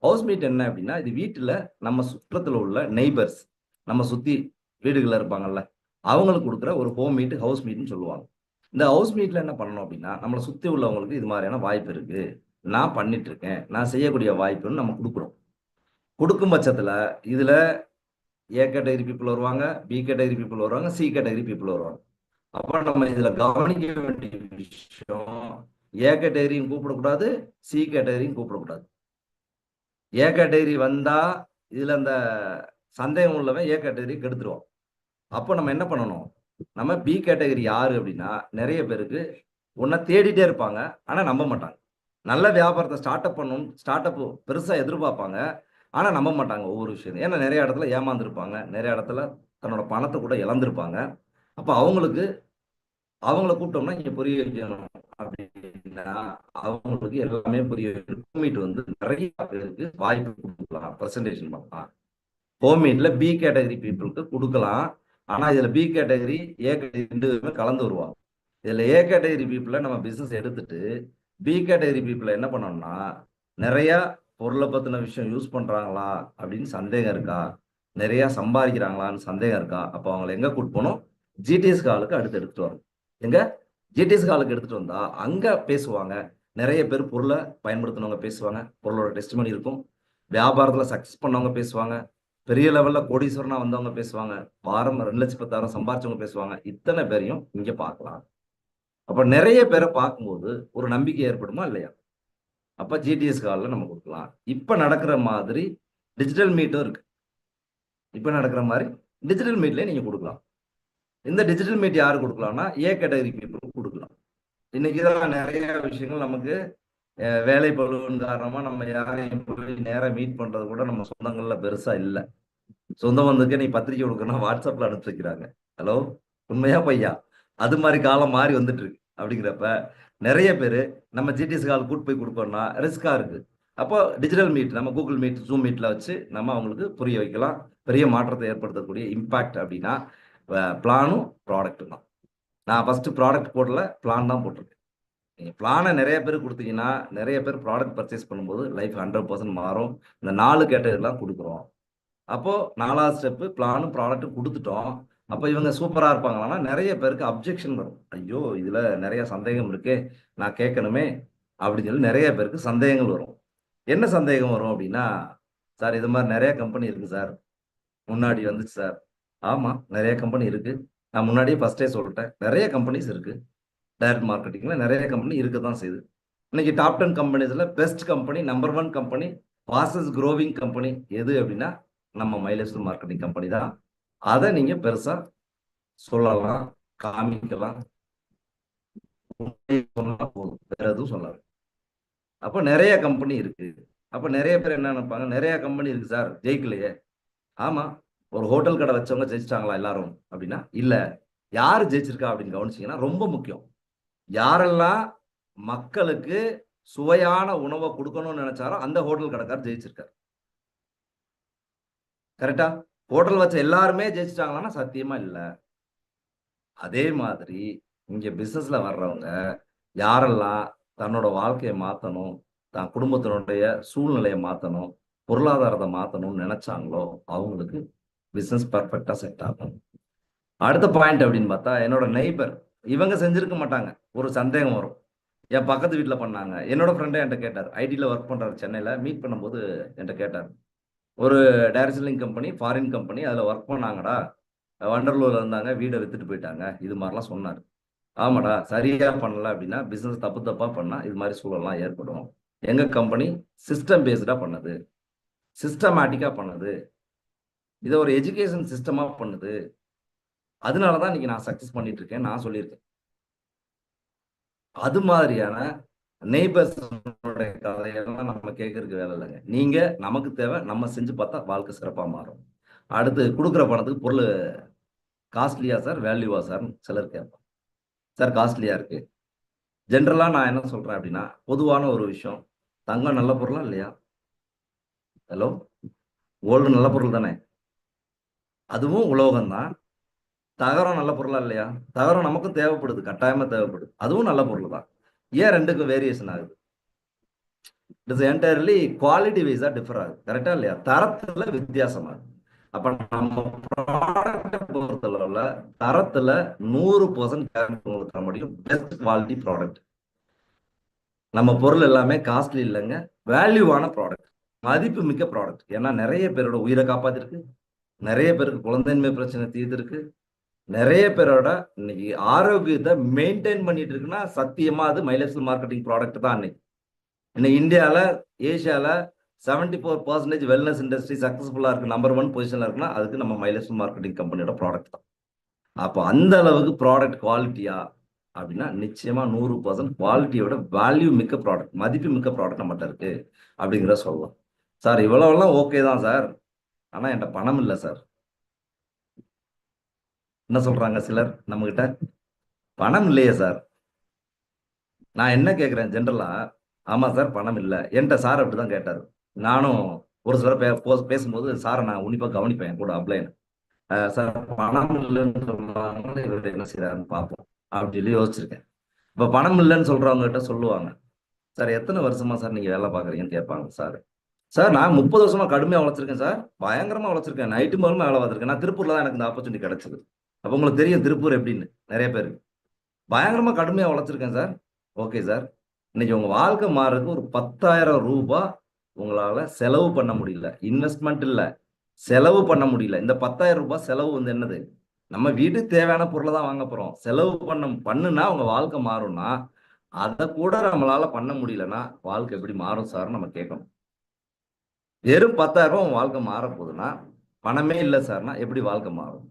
ஹவுஸ் மீட் என்ன அப்படின்னா, இது வீட்டுல நம்ம சுற்றத்துல உள்ள நெய்பர்ஸ், நம்ம சுத்தி வீடுகள்ல இருப்பாங்கல்ல, அவங்களுக்கு கொடுக்குற ஒரு ஹோம் மீட், ஹவுஸ் மீட்னு சொல்லுவாங்க. இந்த ஹவுஸ் மீட்ல என்ன பண்ணணும் அப்படின்னா, நம்மளை சுத்தி உள்ளவங்களுக்கு இது மாதிரியான வாய்ப்பு இருக்கு, நான் பண்ணிட்டு இருக்கேன், நான் செய்யக்கூடிய வாய்ப்புன்னு நம்ம கொடுக்குறோம். கொடுக்கும் பட்சத்துல இதுல ஏ கேட்டகரி பீப்புள் வருவாங்க, பி கேட்டகரி பீப்புள் வருவாங்க, சி கேட்டகரி பீப்புள் வருவாங்க. அப்ப நம்ம இதுல கவனிக்க வேண்டிய விஷயம், ஏ கேட்டகரியும் கூப்பிடக்கூடாது, சி கேட்டகரியும் கூப்பிடக்கூடாது. ஏ கேட்டகரி வந்தா இதுல அந்த சந்தேகம் உள்ளவன் ஏ கேட்டகரி கெடுத்துருவோம். அப்போ நம்ம என்ன பண்ணணும், நம்ம பி கேட்டகரி யாரு அப்படின்னா, நிறைய பேருக்கு உன்னை தேடிட்டே இருப்பாங்க, ஆனா நம்ப மாட்டாங்க. நல்ல வியாபாரத்தை ஸ்டார்ட் அப் பெருசா எதிர்பார்ப்பாங்க, ஆனா நம்ப மாட்டாங்க ஒவ்வொரு விஷயம். ஏன்னா நிறைய இடத்துல ஏமாந்துருப்பாங்க, நிறைய இடத்துல தன்னோட பணத்தை கூட இழந்திருப்பாங்க. அப்ப அவங்கள கூப்பிட்டோம்னா இங்க புரிய வைக்கணும் அப்படின்னா அவங்களுக்கு எல்லாமே புரிய வைக்கணும். மீட் வந்து நிறைய பேருக்கு வாய்ப்பு கொடுக்கலாம், பிரசன்டேஷன் பண்ணலாம். ஹோம் மீட்ல பி கேட்டகரி பீப்புளுக்கு கொடுக்கலாம். ஆனா இதுல பி கேட்டகரி ஏ கேட்டகரி ரெண்டு பேருமே கலந்து வருவாங்க. இதுல ஏ கேட்டகரி பீப்புளை நம்ம பிசினஸ் எடுத்துட்டு பி கேட்டகரி பீப்புளை என்ன பண்ணோம்னா நிறைய பொருளை பத்தின விஷயம் யூஸ் பண்றாங்களா அப்படின்னு சந்தேகம் இருக்கா, நிறைய சம்பாதிக்கிறாங்களான்னு சந்தேகம் இருக்கா, அப்போ அவங்களை எங்க கூட்டு போகணும்? ஜிடிஎஸ் காலுக்கு அடுத்து எடுத்துட்டு வரணும். எங்க ஜிடிஎஸ் காலுக்கு எடுத்துட்டு வந்தா அங்க பேசுவாங்க. நிறைய பேர் பொருளை பயன்படுத்தினவங்க பேசுவாங்க, பொருளோட டெஸ்டிமனி இருக்கும். வியாபாரத்துல சக்சஸ் பண்ணவங்க பேசுவாங்க, பெரிய லெவல்ல கோடீஸ்வரனா வந்தவங்க பேசுவாங்க, வாரம் 2,10,000 சம்பாரிச்சவங்க பேசுவாங்க. இத்தனை பேரையும் இங்க பார்க்கலாம். அப்ப நிறைய பேரை பார்க்கும்போது ஒரு நம்பிக்கை ஏற்படுமா இல்லையா? அப்ப ஜிடிஎஸ் கால்ல நம்ம கொடுக்கலாம். இப்ப நடக்கிற மாதிரி டிஜிட்டல் மீட்டும் இருக்கு. இப்ப நடக்கிற மாதிரி டிஜிட்டல் மீட்லயே நீங்க கொடுக்கலாம். இந்த டிஜிட்டல் மீட் யாரு கொடுக்கலாம்னா ஏ கேட்டகரி பீப்புள் கொடுக்கலாம். இன்னைக்குதான் நிறைய விஷயங்கள் நமக்கு வேலை பளுவின் காரணமா நம்ம யாரையும் போய் நேரம் மீட் பண்றது கூட நம்ம சொந்தங்கள்ல பெருசா இல்லை. சொந்த பந்துக்கு நீ பத்திரிக்கை கொடுக்கணும் வாட்ஸ்அப்ல அனுப்பிச்சு வைக்கிறாங்க. ஹலோ, உண்மையா பையா? அது மாதிரி காலம் மாறி வந்துட்டு இருக்கு. அப்படிங்கிறப்ப நிறைய பேர் நம்ம ஜிடிஎஸ் கால் கூட்டு போய் கொடுக்கணும்னா ரிஸ்கா இருக்கு. அப்போ டிஜிட்டல் மீட், நம்ம கூகுள் மீட், ஜூம் மீட்ல வச்சு நம்ம அவங்களுக்கு புரிய வைக்கலாம். பெரிய மாற்றத்தை ஏற்படுத்தக்கூடிய இம்பாக்ட் அப்படின்னா பிளானும் ப்ராடக்ட்டும் தான். நான் ஃபர்ஸ்ட் ப்ராடக்ட் போடல, பிளான் தான் போட்டிருக்கேன். நீங்கள் பிளானை நிறைய பேர் கொடுத்தீங்கன்னா நிறைய பேர் ப்ராடக்ட் பர்ச்சேஸ் பண்ணும்போது லைஃப் 100% மாறும். இந்த 4 கேட்டகரிலாம் கொடுக்குறோம். அப்போ 4வது ஸ்டெப்பு பிளானும் ப்ராடக்ட்டும் கொடுத்துட்டோம். அப்போ இவங்க சூப்பரா இருப்பாங்களான்னா நிறைய பேருக்கு அப்ஜெக்ஷன் வரும். ஐயோ, இதுல நிறைய சந்தேகம் இருக்கு, நான் கேட்கணுமே அப்படின்னு சொல்லி நிறைய பேருக்கு சந்தேகங்கள் வரும். என்ன சந்தேகம் வரும் அப்படின்னா, சார் இது மாதிரி நிறைய கம்பெனி இருக்கு சார், முன்னாடி வந்துச்சு சார். ஆமா, நிறைய கம்பெனி இருக்கு. நான் முன்னாடியே ஃபர்ஸ்டே சொல்லிட்டேன், நிறைய கம்பெனிஸ் இருக்கு. டைரக்ட் மார்க்கெட்டிங்ல நிறைய கம்பெனி இருக்க தான் செய்யுது. இன்னைக்கு டாப் 10 கம்பெனிஸ்ல best company, number 1 company, fastest growing company எது அப்படின்னா நம்ம மைலேஜ் மார்க்கெட்டிங் கம்பெனி தான். அதை நீங்க பெருசா சொல்லலாம், காமிக்கலாம், சொன்னா போதும், வேற எதுவும் சொல்லாது. அப்ப நிறைய கம்பெனி இருக்கு. அப்ப நிறைய பேர் என்ன நினைப்பாங்க, நிறைய கம்பெனி இருக்கு சார், ஜெயிக்கலையே. ஆமா, ஒரு ஹோட்டல் கடை வச்சவங்க ஜெயிச்சிட்டாங்களா எல்லாரும் அப்படின்னா இல்ல. யாரு ஜெயிச்சிருக்கா அப்படின்னு கவனிச்சீங்கன்னா ரொம்ப முக்கியம். யாரெல்லாம் மக்களுக்கு சுவையான உணவை கொடுக்கணும்னு நினைச்சாரோ அந்த ஹோட்டல் கடைக்காரர் ஜெயிச்சிருக்காரு. கரெக்டா? ஹோட்டல் வச்ச எல்லாருமே ஜெயிச்சிட்டாங்களான்னா சத்தியமா இல்ல. அதே மாதிரி இங்க பிசினஸ்ல வர்றவங்க யாரெல்லாம் தன்னோட வாழ்க்கையை மாத்தணும், தான் குடும்பத்தினுடைய சூழ்நிலையை மாத்தணும், பொருளாதாரத்தை மாத்தணும்னு நினைச்சாங்களோ அவங்களுக்கு பிசினஸ் பர்ஃபெக்டா செட் ஆகும். அடுத்த பாயிண்ட் அப்படின்னு பார்த்தா, என்னோட நெய்பர் இவங்க செஞ்சிருக்க மாட்டாங்க, ஒரு சந்தேகம் வரும். என் பக்கத்து வீட்டில் பண்ணாங்க. என்னோட ஃப்ரெண்டே என்கிட்ட கேட்டார், ஐடியில் ஒர்க் பண்றாரு சென்னையில், மீட் பண்ணும்போது என்கிட்ட கேட்டார், ஒரு direct selling company, foreign company, அதில் ஒர்க் பண்ணாங்கடா, வண்டர்லூர்ல இருந்தாங்க, வீடை வித்துட்டு போயிட்டாங்க, இது மாதிரிலாம் சொன்னார். ஆமாடா, சரியா பண்ணல அப்படின்னா பிசினஸ் தப்பா பண்ணா இது மாதிரி சூழல்லாம் ஏற்படும். எங்க கம்பெனி சிஸ்டம் பேஸ்டா பண்ணது, சிஸ்டமேட்டிக்கா பண்ணது, இதை ஒரு எஜுகேஷன் சிஸ்டமா பண்ணுது, அதனாலதான் இன்னைக்கு நான் சக்சஸ் பண்ணிட்டு இருக்கேன் நான் சொல்லியிருக்கேன். அது மாதிரியான நெய்பர்ஸ் கதையெல்லாம் நம்ம கேட்கறதுக்கு வேலை இல்லைங்க. நீங்க நமக்கு தேவை, நம்ம செஞ்சு பார்த்தா வாழ்க்கை சிறப்பா மாறும். அடுத்து கொடுக்குற பணத்துக்கு பொருள் காஸ்ட்லியா சார், வேல்யூவா சார் சிலர் கேட்பாங்க. சார் காஸ்ட்லியா இருக்கு. ஜென்ரலா நான் என்ன சொல்றேன் அப்படின்னா, பொதுவான ஒரு விஷயம், தங்கம் நல்ல பொருளா இல்லையா? ஹலோ, கோல்டு நல்ல பொருள் தானே, அதுவும் உலோகம் தான். தகரம் நல்ல பொருளா இல்லையா? தகரம் நமக்கும் தேவைப்படுது, கட்டாயமா தேவைப்படுது, அதுவும் நல்ல பொருள் தான். ஏன் ரெண்டுக்கும் வேரியேஷன் ஆகுது? இட்ஸ் என்டையர்லி குவாலிட்டி வைஸா டிஃபர் ஆகுது. கரெக்டா இல்லையா? தரத்துல வித்தியாசமா இருக்கு. அப்ப நம்ம ப்ராடக்டை பொறுத்தளவுல தரத்துல 100% கேரண்டி கொடுக்க முடியும். Best quality product. நம்ம பொருள் எல்லாமே காஸ்ட்லி இல்லைங்க, வேல்யூவான ப்ராடக்ட், மதிப்பு மிக்க ப்ராடக்ட். ஏன்னா நிறைய பேரோட உயிரை காப்பாத்திருக்கு, நிறைய பேருக்கு குழந்தையின்மை பிரச்சனை தீர்த்திருக்கு, நிறைய பேரோட இன்னைக்கு ஆரோக்கியத்தை மெயின்டைன் பண்ணிட்டு இருக்குன்னா சத்தியமா அது மைலேஜ் மார்க்கெட்டிங் ப்ராடக்ட் தான். இன்னைக்கு இந்தியாவில், ஏஷியாவில் 74% வெல்னஸ் இண்டஸ்ட்ரி சக்சஸ்ஃபுல்லா இருக்கு, நம்பர் 1 பொசிஷன்ல இருக்குன்னா அதுக்கு நம்ம மைலேஜ் மார்க்கெட்டிங் கம்பெனியோட ப்ராடக்ட் தான். அப்போ அந்த அளவுக்கு ப்ராடக்ட் குவாலிட்டியா, அப்படின்னா நிச்சயமா 100% குவாலிட்டியோட வேல்யூ மிக்க ப்ராடக்ட், மதிப்பு மிக்க ப்ராடக்ட் நம்மகிட்ட இருக்கு அப்படிங்கிற சொல்லலாம். சார் இவ்வளவுலாம் ஓகே தான் சார், ஆனா என்கிட்ட பணம் இல்லை சார். என்ன சொல்றாங்க சிலர் நம்ம கிட்ட? பணம் இல்லையே சார். நான் என்ன கேட்கிறேன் ஜென்ரலா, ஆமா சார் பணம் இல்லை என்கிட்ட. சார் அப்படிதான் கேட்டாரு. நானும் ஒரு சிலர் பேசும்போது சாரை நான் உன்னிப்பா கவனிப்பேன், என் கூட அப்ளைன். சார் பணம் இல்லைன்னு சொல்றாங்க, இவர் என்ன செய்யறாருன்னு பார்ப்போம் அப்படின்னு சொல்லி யோசிச்சிருக்கேன். இப்ப பணம் இல்லைன்னு சொல்றவங்க கிட்ட சொல்லுவாங்க, சார் எத்தனை வருஷமா சார் நீங்க வேலை பாக்குறீங்கன்னு கேட்பாங்க. சார் சார் நான் 30 வருஷமா கடுமையா உழைச்சிருக்கேன் சார், பயங்கரமா உழைச்சிருக்கேன், நைட்டு முதல்ல வேலை பார்த்திருக்கேன். நான் திருப்பூர்ல தான் எனக்கு இந்த ஆப்பர்ச்சுனிட்டி கிடைச்சது. அப்ப உங்களுக்கு தெரியும் திருப்பூர் எப்படின்னு. நிறைய பேருக்கு பயங்கரமா கடுமையா உழைச்சிருக்கேன் சார். ஓகே சார், இன்னைக்கு உங்க வாழ்க்கை மாறுறதுக்கு ஒரு 10,000 ரூபாய் உங்களால செலவு பண்ண முடியல. இன்வெஸ்ட்மெண்ட் இல்ல, செலவு பண்ண முடியல. இந்த 10,000 ரூபாய் செலவு வந்து என்னது? நம்ம வீட்டுக்கு தேவையான பொருளை தான் வாங்க போறோம். செலவு பண்ணுனா உங்க வாழ்க்கை மாறும்னா, அதை கூட நம்மளால பண்ண முடியலன்னா வாழ்க்கை எப்படி மாறும் சார் நம்ம கேட்கணும். வெறும் 10,000 ரூபாய் உங்க வாழ்க்கை மாற போகுதுன்னா, பணமே இல்லை சார்னா எப்படி வாழ்க்கை மாறும்?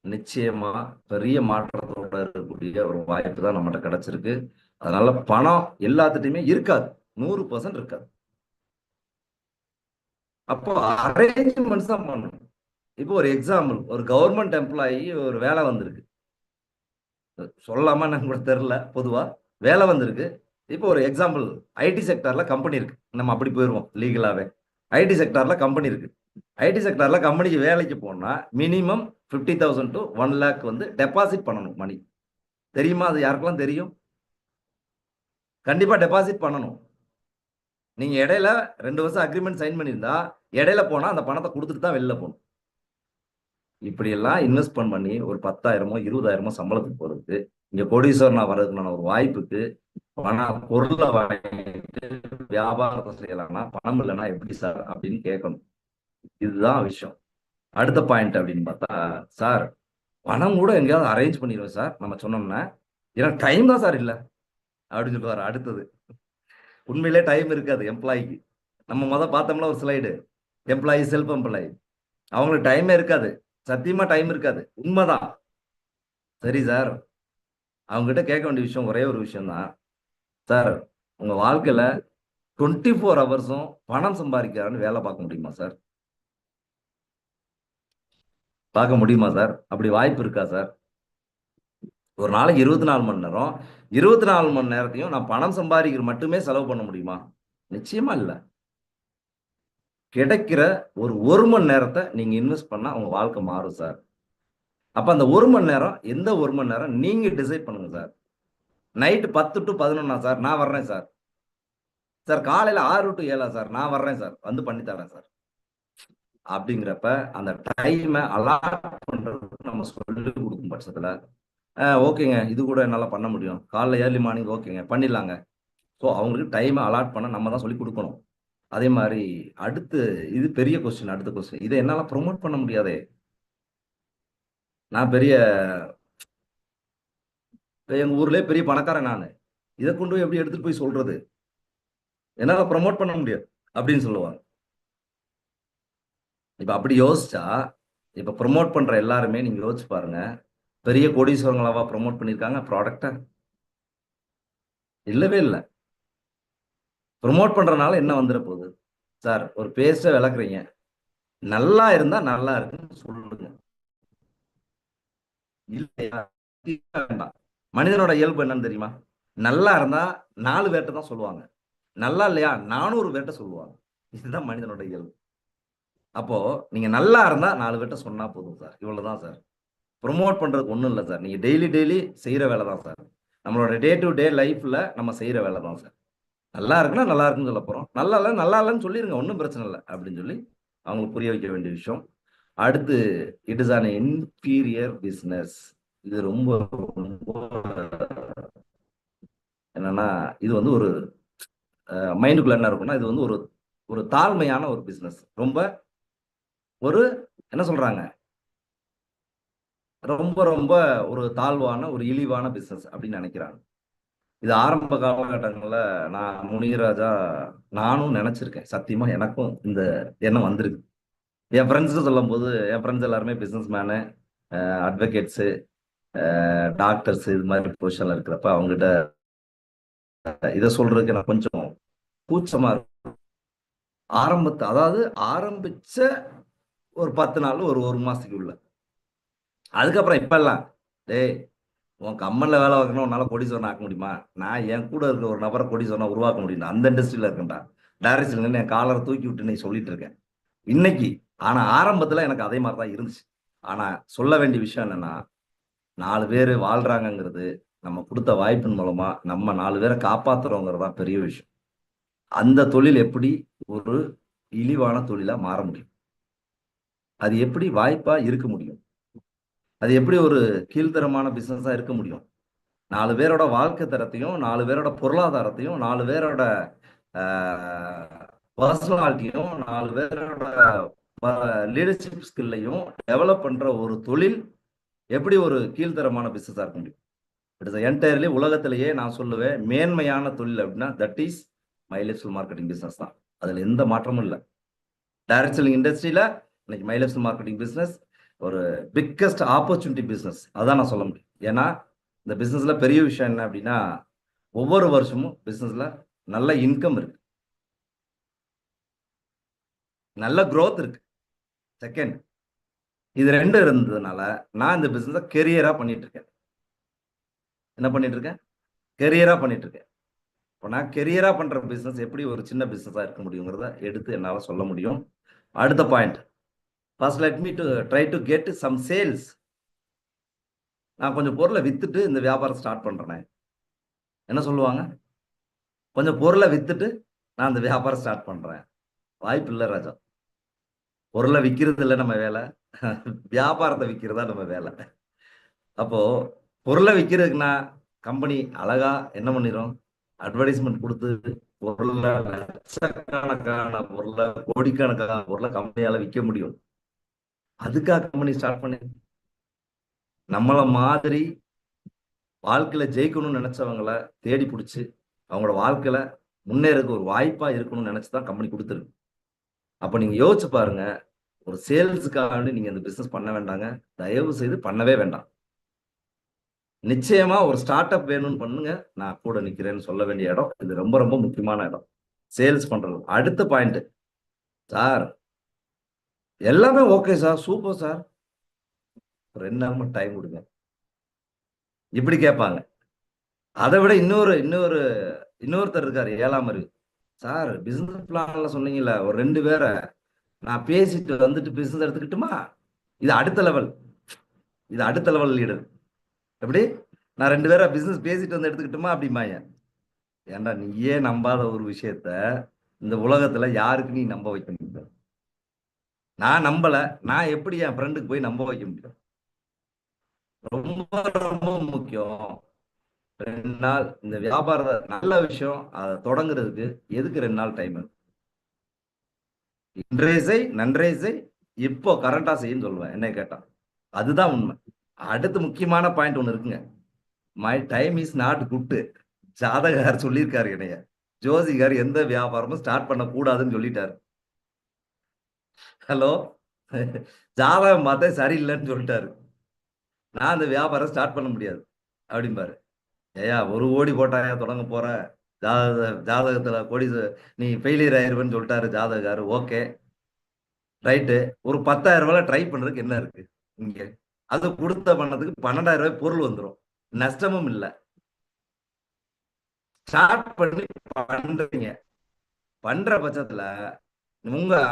நிச்சயமா பெரிய மாற்றத்தோட இருக்கக்கூடிய ஒரு வாய்ப்பு தான் நம்மகிட்ட கிடைச்சிருக்கு. அதனால பணம் எல்லாத்துட்டையுமே இருக்காது, 100% இருக்காது. அப்போ அரேஞ்ச்மெண்ட்ஸ் தான் பண்ணணும். இப்போ ஒரு எக்ஸாம்பிள், ஒரு கவர்மெண்ட் எம்ப்ளாயி ஒரு வேலை வந்திருக்கு, சொல்லலாமா எனக்கு கூட தெரியல, பொதுவா வேலை வந்திருக்கு. இப்போ ஒரு எக்ஸாம்பிள், ஐடி செக்டார்ல கம்பெனி இருக்கு, நம்ம அப்படி போயிருவோம் லீகலாவே. ஐடி செக்டார்ல கம்பெனி இருக்கு. ஐடி செக்டார்ல கம்பெனிக்கு வேலைக்கு போனா மினிமம் 50,000 to 1 lakh வந்து டெபாசிட் பண்ணணும் மணி. தெரியுமா? அது யாருக்கெல்லாம் தெரியும்? கண்டிப்பா டெபாசிட் பண்ணணும். நீங்க இடையில 2 வருஷம் அக்ரிமெண்ட் சைன் பண்ணியிருந்தா, இடையில போனா அந்த பணத்தை கொடுத்துட்டு தான் வெளில போகணும். இப்படி எல்லாம் இன்வெஸ்ட்மெண்ட் பண்ணி ஒரு 10,000மோ 20,000மோ சம்பளத்துக்கு போறதுக்கு, இங்க கோடீஸ்வரனா வர்றதுக்கான ஒரு வாய்ப்புக்கு பொருளை வாங்கிட்டு வியாபாரத்தை செய்யலாம்னா பணம் இல்லைன்னா எப்படி சார் அப்படின்னு கேட்கணும். இதுதான் விஷயம். அடுத்த பாயிண்ட் அப்படின்னு பார்த்தா, சார் பணம் கூட எங்கேயாவது அரேஞ்ச் பண்ணிடுவேன் சார் நம்ம சொன்னோம்னா, ஏன்னா டைம் தான் சார் இல்லை அப்படின்னு சொல்லுவாரு. அடுத்தது, உண்மையிலே டைம் இருக்காது எம்ப்ளாய்க்கு. நம்ம பார்த்தோம்ல ஒரு ஸ்லைடு, எம்ப்ளாயி செல்ஃப் எம்ப்ளாயி, அவங்களுக்கு டைமே இருக்காது. சத்தியமா டைம் இருக்காது, உண்மைதான். சரி சார், அவங்க கிட்ட கேட்க வேண்டிய விஷயம் ஒரே ஒரு விஷயம் தான். சார் உங்க வாழ்க்கையில 24 ஹவர்ஸும் பணம் சம்பாதிக்கிறான்னு வேலை பார்க்க முடியுமா சார்? பார்க்க முடியுமா சார்? அப்படி வாய்ப்பு இருக்கா சார்? ஒரு நாளைக்கு 24 மணி நேரம், 24 மணி நேரத்தையும் நான் பணம் சம்பாதிக்கிற மட்டுமே செலவு பண்ண முடியுமா? நிச்சயமா இல்ல. கிடைக்கிற ஒரு மணி நேரத்தை நீங்க இன்வெஸ்ட் பண்ணா உங்க வாழ்க்கை மாறும் சார். அப்ப அந்த 1 மணி நேரம், எந்த 1 மணி நேரம் நீங்க டிசைட் பண்ணுங்க சார். நைட்டு 10 to 11 சார், நான் வர்றேன் சார். சார் காலையில 6 to 7 சார், நான் வர்றேன் சார், வந்து பண்ணி தரேன் சார். அப்படிங்கிறப்ப அந்த டைமை அலாட் பண்றதுக்கு நம்ம சொல்லி கொடுக்கும் பட்சத்துல, ஓகேங்க இது கூட என்னால பண்ண முடியும், காலைல ஏர்லி மார்னிங் ஓகேங்க பண்ணிடலாங்க. ஸோ அவங்களுக்கு டைமை அலாட் பண்ண நம்ம தான் சொல்லி கொடுக்கணும். அதே மாதிரி அடுத்து, இது பெரிய கொஸ்டின், அடுத்த கொஸ்டின், இதை என்னால ப்ரொமோட் பண்ண முடியாதே. நான் எங்க ஊர்லயே பெரிய பணக்காரன் நானு, இதை கொண்டு போய் எப்படி எடுத்துட்டு போய் சொல்றது? என்னால ப்ரொமோட் பண்ண முடியாது அப்படின்னு சொல்லுவாங்க. இப்ப அப்படி யோசிச்சா, இப்ப ப்ரொமோட் பண்ற எல்லாருமே நீங்க யோசிச்சு பாருங்க, பெரிய கோடீஸ்வரங்களாவா ப்ரொமோட் பண்ணிருக்காங்க ப்ராடக்ட? இல்லவே இல்லை. ப்ரொமோட் பண்றதுனால என்ன வந்துட போகுது? சார் ஒரு பேஸ்ட விளக்குறீங்க, நல்லா இருந்தா நல்லா இருக்குன்னு சொல்லுங்க, இல்லையா வேண்டாம். மனிதனோட இயல்பு என்னன்னு தெரியுமா? நல்லா இருந்தா 4 பேர்ட்ட தான் சொல்லுவாங்க, நல்லா இல்லையா 400 பேர்ட்ட சொல்லுவாங்க. இதுதான் மனிதனோட இயல்பு. அப்போ நீங்க நல்லா இருந்தா 4 பேர்ட்ட சொன்னா போதும் சார், இவ்வளவுதான் சார். ப்ரொமோட் பண்றதுக்கு ஒண்ணும் இல்லை சார், நீங்க டெய்லி டெய்லி செய்யற வேலை தான் சார். நம்மளோட டே டு டே லைஃப்ல நம்ம செய்யற வேலை தான் சார். நல்லா இருக்குன்னா நல்லா இருக்குன்னு சொல்ல போறோம், நல்லா இல்லை நல்லா இல்லைன்னு சொல்லிருங்க, ஒன்றும் பிரச்சனை இல்லை அப்படின்னு சொல்லி அவங்களுக்கு புரிய வைக்க வேண்டிய விஷயம். அடுத்து, it is an inferior business. இது ரொம்ப ரொம்ப என்னன்னா, இது வந்து ஒரு மைண்டுக்குள்ள என்ன இருக்கும்னா, இது வந்து ஒரு ஒரு தாழ்மையான ஒரு பிசினஸ். ரொம்ப ஒரு என்ன சொல்றாங்க, ரொம்ப ரொம்ப ஒரு தாழ்வான ஒரு இழிவான பிசினஸ் அப்படின்னு நினைக்கிறாங்க. இது ஆரம்ப காலகட்டங்கள்ல நான் முனிராஜா நானும் நினைச்சிருக்கேன். சத்தியமா எனக்கும் இந்த எண்ணம் வந்திருக்கு. என் ஃப்ரெண்ட்ஸ் சொல்லும் போது, என் ஃப்ரெண்ட்ஸ் எல்லாருமே பிசினஸ் மேனு, அட்வொகேட்ஸு, டாக்டர்ஸ் இது மாதிரி பொசிஷன்ல இருக்கிறப்ப அவங்ககிட்ட இதை சொல்றதுக்கு எனக்கு கொஞ்சம் கூச்சமா இருக்கும். அதாவது ஆரம்பிச்ச ஒரு 10 நாள் ஒரு மாசத்துக்கு உள்ள. அதுக்கப்புறம் இப்பெல்லாம் டேய் உன் கம்பெனில வேலை பார்க்கணும் உன்னால கோடீஸ்வரன் ஆக்க முடியுமா? நான் என் கூட இருக்கிற ஒரு நபரை கோடீஸ்வரனா உருவாக்க முடியும். அந்த இண்டஸ்ட்ரியில இருக்கேன்டா. டைரக்ஷன்ல என் காலரை தூக்கி விட்டு நீ சொல்லிட்டு இருக்கேன் இன்னைக்கு. ஆனா ஆரம்பத்துல எனக்கு அதே மாதிரி தான் இருந்துச்சு. ஆனா சொல்ல வேண்டிய விஷயம் என்னன்னா, 4 பேர் வாழ்றாங்கங்கிறது நம்ம கொடுத்த வாய்ப்பின் மூலமா நம்ம 4 பேரை காப்பாத்துறோங்கிறது தான் பெரிய விஷயம். அந்த தொழில் எப்படி ஒரு இழிவான தொழிலா மாற முடியும்? அது எப்படி வாய்ப்பா இருக்க முடியும்? அது எப்படி ஒரு கீழ்த்தரமான பிசினஸா இருக்க முடியும்? 4 பேரோட வாழ்க்கை தரத்தையும் 4 பேரோட பொருளாதாரத்தையும் 4 பேரோட பர்சனாலிட்டியும் 4 பேரோட லீடர்ஷிப் ஸ்கில்லையும் டெவலப் பண்ற ஒரு தொழில் எப்படி ஒரு கீழ்த்தரமான பிசினஸா இருக்க முடியும்? இட் இஸ் என்டையர்லி உலகத்திலேயே நான் சொல்லுவேன் மேன்மையான தொழில் அப்படின்னா that is mileage marketing business தான். அதுல எந்த மாற்றமும் இல்லை. டைரக்ட் செல்லிங் இண்டஸ்ட்ரியில இன்னைக்கு மைலேஜ் மார்க்கெட்டிங் பிசினஸ் ஒரு பிக்கஸ்ட் ஆப்பர்ச்சுனிட்டி பிசினஸ். அதான் நான் சொல்ல முடியும். ஏன்னா இந்த பிசினஸ்ல பெரிய விஷயம் என்ன அப்படின்னா ஒவ்வொரு வருஷமும் பிசினஸ்ல நல்ல இன்கம் இருக்கு, நல்ல growth இருக்கு. செகண்ட், இது ரெண்டும் இருந்ததுனால நான் இந்த பிசினஸை கெரியரா பண்ணிட்டு இருக்கேன். என்ன பண்ணிட்டு இருக்கேன்? கெரியரா பண்ணிட்டு இருக்கேன். இப்போ நான் கெரியரா பண்ற பிசினஸ் எப்படி ஒரு சின்ன பிசினஸா இருக்க முடியுங்கிறத எடுத்து என்னால சொல்ல முடியும். அடுத்த point, first let me to try to get some sales. நான் கொஞ்சம் பொருளை வித்துட்டு இந்த வியாபாரம் ஸ்டார்ட் பண்றேன். என்ன சொல்லுவாங்க? கொஞ்சம் பொருளை வித்துட்டு நான் இந்த வியாபாரம் ஸ்டார்ட் பண்றேன். வாய்ப்பு இல்லை ராஜா. பொருளை விற்கிறது இல்லை நம்ம வேலை, வியாபாரத்தை விற்கிறதா நம்ம வேலை. அப்போ பொருளை விற்கிறதுக்குன்னா கம்பெனி அழகா என்ன பண்ணிரும்? அட்வர்டைஸ்மெண்ட் கொடுத்து பொருளை லட்சக்கணக்கான பொருளை கோடிக்கணக்கான பொருளை கம்பெனியால விற்க முடியும். அதுக்காக கம்பெனி ஸ்டார்ட் பண்ணி நம்மள மாதிரி வாழ்க்கையில ஜெயிக்கணும்னு நினைச்சவங்கள தேடி பிடிச்சி அவங்களோட வாழ்க்கையில முன்னேறதுக்கு ஒரு வாய்ப்பா இருக்கணும்னு நினைச்சுதான் கம்பெனி கொடுத்துருக்கு. அப்ப நீங்க யோசிச்சு பாருங்க, ஒரு சேல்ஸுக்காக நீங்க இந்த பிசினஸ் பண்ண வேண்டாங்க. தயவு செய்து பண்ணவே வேண்டாம். நிச்சயமா ஒரு ஸ்டார்ட் அப் வேணும்னு பண்ணுங்க, நான் கூட நிக்கிறேன்னு சொல்ல வேண்டிய இடம் இது. ரொம்ப ரொம்ப முக்கியமான இடம் சேல்ஸ் பண்றது. அடுத்த பாயிண்ட், சார் எல்லாமே ஓகே சார், சூப்பர் சார், 2 நாள் மட்டும் டைம் கொடுங்க, இப்படி கேட்பாங்க. அதை விட இன்னொருத்தர் இருக்காரு, 7ஆம் அறிவு. சார் பிசினஸ் பிளான்ல சொன்னீங்கல்ல ஒரு 2 பேரை நான் பேசிட்டு வந்துட்டு பிசினஸ் எடுத்துக்கிட்டுமா? இது அடுத்த லெவல், இது அடுத்த லெவல் லீடர். எப்படி நான் 2 பேரை பிசினஸ் பேசிட்டு வந்து எடுத்துக்கிட்டுமா அப்படிமாய? ஏன்டா நீயே நம்பாத ஒரு விஷயத்த இந்த உலகத்துல யாருக்கு நீ நம்ப வைக்க முடியும்? நான் நம்பல, நான் எப்படி என் ஃப்ரெண்டுக்கு போய் நம்ப வைக்க முடியும்? ரொம்ப ரொம்ப முக்கியம். 2 நாள் இந்த வியாபாரத்தை நல்ல விஷயம் அதை தொடங்குறதுக்கு எதுக்கு 2 நாள் டைம்? இன்றைய செய் நன்றைய செய், இப்போ கரண்டா செய்யுன்னு சொல்லுவேன் என்ன கேட்டா. அதுதான் உண்மை. அடுத்து முக்கியமான பாயிண்ட் ஒண்ணு இருக்குங்க. My time is not good. ஜாதகார் சொல்லியிருக்காரு என்னைய. ஜோசிகார் எந்த வியாபாரமும் ஸ்டார்ட் பண்ண கூடாதுன்னு சொல்லிட்டாரு. ஹலோ, ஜாதகம் பார்த்தா சரியில்லைன்னு சொல்லிட்டாரு. நான் அந்த வியாபாரம் ஸ்டார்ட் பண்ண முடியாது அப்படிம்பாரு. ஏயா 1 கோடி போட்டாயா தொடங்க போற? ஜாதகத்துல கோடி நீ ஃபெயிலியர் ஆயிருவேன்னு சொல்லிட்டாரு ஜாதகாரு. ஓகே ரைட்டு, ஒரு 10,000 ரூபாய் ட்ரை பண்றதுக்கு என்ன இருக்கு இங்க? அது கொடுத்த பண்ணதுக்கு 12,000 ரூபாய் பொருள் வந்துடும், நஷ்டமும் இல்லை. ஸ்டார்ட் பண்ணி பண்றீங்க, பண்ற பட்சத்துல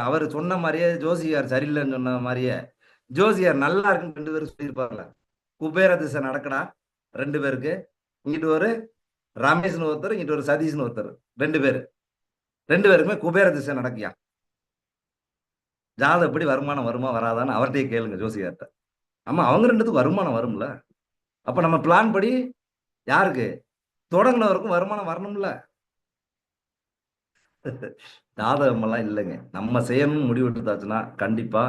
அவர் சொன்ன மாதிரியே ஜோசியார் சரியில்லைன்னு சொன்ன மாதிரியே ஜோசியார் நல்லா இருக்குன்னு 2 பேரும் சொல்லியிருப்பாங்கல்ல. குபேர திசை நடக்கடா 2 பேருக்கு, இங்கிட்டு ஒரு ரமேஷ்னு ஒருத்தர், இங்கிட்டு ஒரு சதீஷ்னு ஒருத்தர், 2 பேரு 2 பேருக்குமே குபேர திசை நடக்கியா? ஜாதகம் எப்படி வருமானம் வருமா வராதான்னு அவர்கிட்டயே கேளுங்க ஜோசியார்ட்ட. ஆமா அவங்க 2த்துக்கும் வருமானம் வரும்ல. அப்ப நம்ம பிளான் படி யாருக்கு தொடங்கினவருக்கும் வருமானம் வரணும்ல. ஜாதகம் எல்லாம் இல்லைங்க. நம்ம செய்யணும்னு முடிவு எடுத்தாச்சுன்னா கண்டிப்பா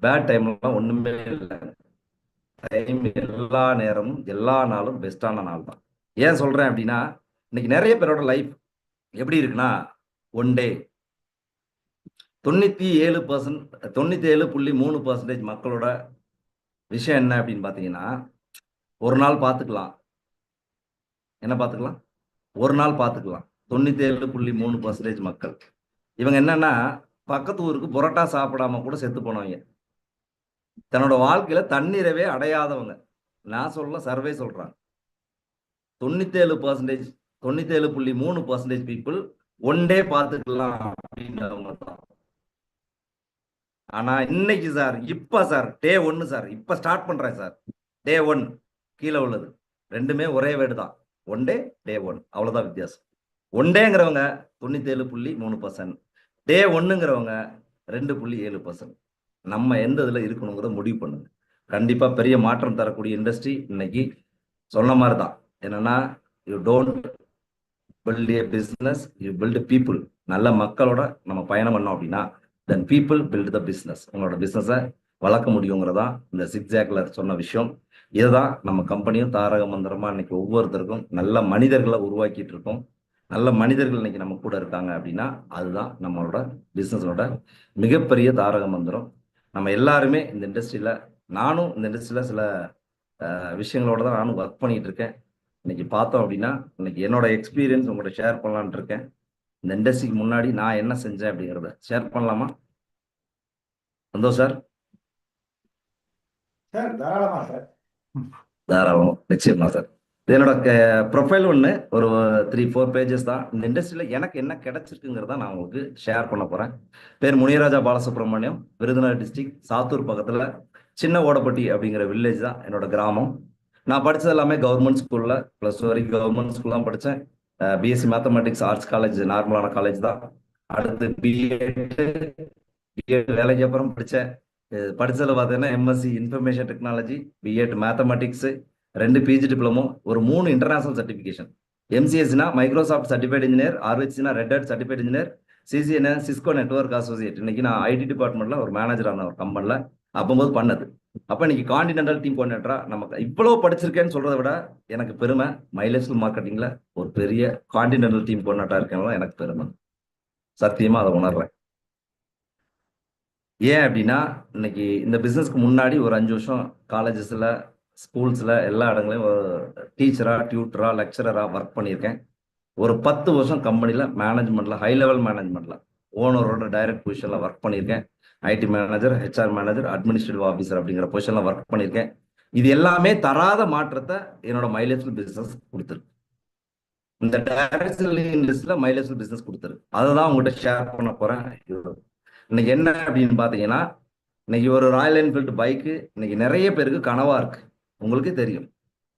பேட் டைம்லாம் ஒண்ணுமே இல்லை. டைம் எல்லா நேரமும் எல்லா நாளும் பெஸ்டான நாள் தான். ஏன் சொல்றேன் அப்படின்னா இன்னைக்கு நிறைய பேரோட லைஃப் எப்படி இருக்குன்னா, ஒன் டே 97.3% மக்களோட விஷயம் என்ன அப்படின்னு பாத்தீங்கன்னா, ஒரு நாள் பார்த்துக்கலாம். என்ன பார்த்துக்கலாம்? ஒரு நாள் பார்த்துக்கலாம். 97.3% மக்கள். இவங்க என்னன்னா, பக்கத்து ஊருக்கு புரோட்டா சாப்பிடாம கூட செத்து போனவங்க. தன்னோட வாழ்க்கையில தண்ணீரவே அடையாதவங்க. நான் சொல்ல, சர்வே சொல்றாங்க. 97%, 97.3% பீப்புள் ஒன் டே பார்த்துக்கலாம் அப்படின்றவங்க தான். ஆனா இன்னைக்கு சார், இப்ப சார், டே 1 சார், இப்ப ஸ்டார்ட் பண்றேன் சார். டே 1 கீழே உள்ளது ரெண்டுமே ஒரே வேர்டு தான். ஒன் டே, டே 1, அவ்வளவுதான் வித்தியாசம். ஒன் டேங்கிறவங்க 97.3%, டே 1ங்கிறவங்க 2.7%. நம்ம எந்த இதுல இருக்கணுங்கிறத முடிவு பண்ணுங்க. கண்டிப்பா பெரிய மாற்றம் தரக்கூடிய இண்டஸ்ட்ரி இன்னைக்கு சொன்ன மாதிரி தான். என்னன்னா, you don't build a business, you build people. நல்ல மக்களோட நம்ம பயணம் பண்ணோம் அப்படின்னா then people build the business. உங்களோட பிஸ்னஸை வளர்க்க முடியுங்கிறதா இந்த சிக்ஸாக்ல சொன்ன விஷயம். இதுதான் நம்ம கம்பெனியும் தாரக மந்திரமா இன்னைக்கு ஒவ்வொருத்தருக்கும் நல்ல மனிதர்களை உருவாக்கிட்டு இருக்கோம். நல்ல மனிதர்கள் இன்னைக்கு நம்ம கூட இருக்காங்க அப்படின்னா அதுதான் நம்மளோட பிஸ்னஸோட மிகப்பெரிய தாரக மந்திரம். நம்ம எல்லாருமே இந்த இண்டஸ்ட்ரியில, நானும் இந்த இண்டஸ்ட்ரியில சில விஷயங்களோட தான் நானும் ஒர்க் பண்ணிட்டு இருக்கேன். இன்னைக்கு பார்த்தோம் அப்படின்னா இன்னைக்கு என்னோட எக்ஸ்பீரியன்ஸ் உங்கள்கிட்ட ஷேர் பண்ணலான்ட்டு இருக்கேன். இந்த இண்டஸ்ட்ரிக்கு முன்னாடி நான் என்ன செஞ்சேன் அப்படிங்கிறத ஷேர் பண்ணலாமா? சந்தோஷ் சார்? சார் தாராளமா சார். தாராளம், நிச்சயமா சார். இது என்னோட ப்ரொஃபைல் ஒன்று, ஒரு 3-4 பேஜஸ் தான். இந்த இண்டஸ்ட்ரியில் எனக்கு என்ன கிடைச்சிருக்குங்கிறத நான் உங்களுக்கு ஷேர் பண்ண போகிறேன். பேர் முனியராஜா பாலசுப்ரமணியம், விருதுநகர் டிஸ்ட்ரிக்ட், சாத்தூர் பக்கத்தில் சின்ன ஓடப்பட்டி அப்படிங்கிற வில்லேஜ் தான் என்னோட கிராமம். நான் படித்தது எல்லாமே கவர்மெண்ட் ஸ்கூலில், ப்ளஸ் வரைக்கும் கவர்மெண்ட் ஸ்கூல் தான் படித்தேன். பிஎஸ்சி மேத்தமெட்டிக்ஸ் ஆர்ட்ஸ் காலேஜ், நார்மலான காலேஜ் தான். அடுத்து பிஎட் வேலைக்கு அப்புறம் படித்தேன். படித்ததில் பார்த்தீங்கன்னா MSc information technology, BEd mathematics, 2 PG diploma, ஒரு 3 இன்டர்நேஷனல் சர்டிஃபிகேஷன். எம்சிஎஸ்னா மைக்ரோசாஃப்ட் சர்டிஃபைட் இன்ஜினியர், ஆர்ஹெச்னா Red Hat certified engineer, CCNA Cisco network associate. இன்னைக்கு நான் ஐடி டிபார்ட்மெண்ட்ல ஒரு மேனேஜர் ஆன ஒரு கம்பெனியில் அப்போது பண்ணது. அப்போ இன்னைக்கு கான்டினென்டல் டீம் கோஆர்டினேட்டரா நமக்கு இவ்வளோ படிச்சிருக்கேன்னு சொல்றதை விட எனக்கு பெருமை, மைலேஜ் மார்க்கெட்டிங்ல ஒரு பெரிய கான்டினென்டல் டீம் கோஆர்டினேட்டரா இருக்கேன் எனக்கு பெருமை. சத்தியமா அதை உணர்றேன். ஏன் அப்படின்னா இன்னைக்கு இந்த பிஸ்னஸ்க்கு முன்னாடி ஒரு 5 வருஷம் காலேஜஸ்ல, ஸ்கூல்ஸ்ல எல்லா இடங்களையும் ஒரு டீச்சரா, டியூட்டரா, லெக்சரரா ஒர்க் பண்ணியிருக்கேன். ஒரு 10 வருஷம் கம்பெனியில் மேனேஜ்மெண்ட்ல, ஹை லெவல் மேனேஜ்மெண்ட்ல, ஓனரோட டைரக்ட் பொசிஷன்ல ஒர்க் பண்ணியிருக்கேன். IT manager, HR manager, administrative officer அப்படிங்கிற பொசிஷன்ல ஒர்க் பண்ணியிருக்கேன். இது எல்லாமே தராத மாற்றத்தை என்னோட மைலேஜ் பிசினஸ் கொடுத்துருக்கு. இந்த டைரக்ட் செல்லிங் இண்டஸ்ட்ரியில மைலேஜ் பிசினஸ் கொடுத்துருக்கு. அதை தான் உங்கள்கிட்ட ஷேர் பண்ண போறேன். இன்னைக்கு என்ன அப்படின்னு பாத்தீங்கன்னா, இன்னைக்கு ஒரு ராயல் என்ஃபீல்டு பைக்கு இன்னைக்கு நிறைய பேருக்கு கனவா இருக்கு. உங்களுக்கே தெரியும்,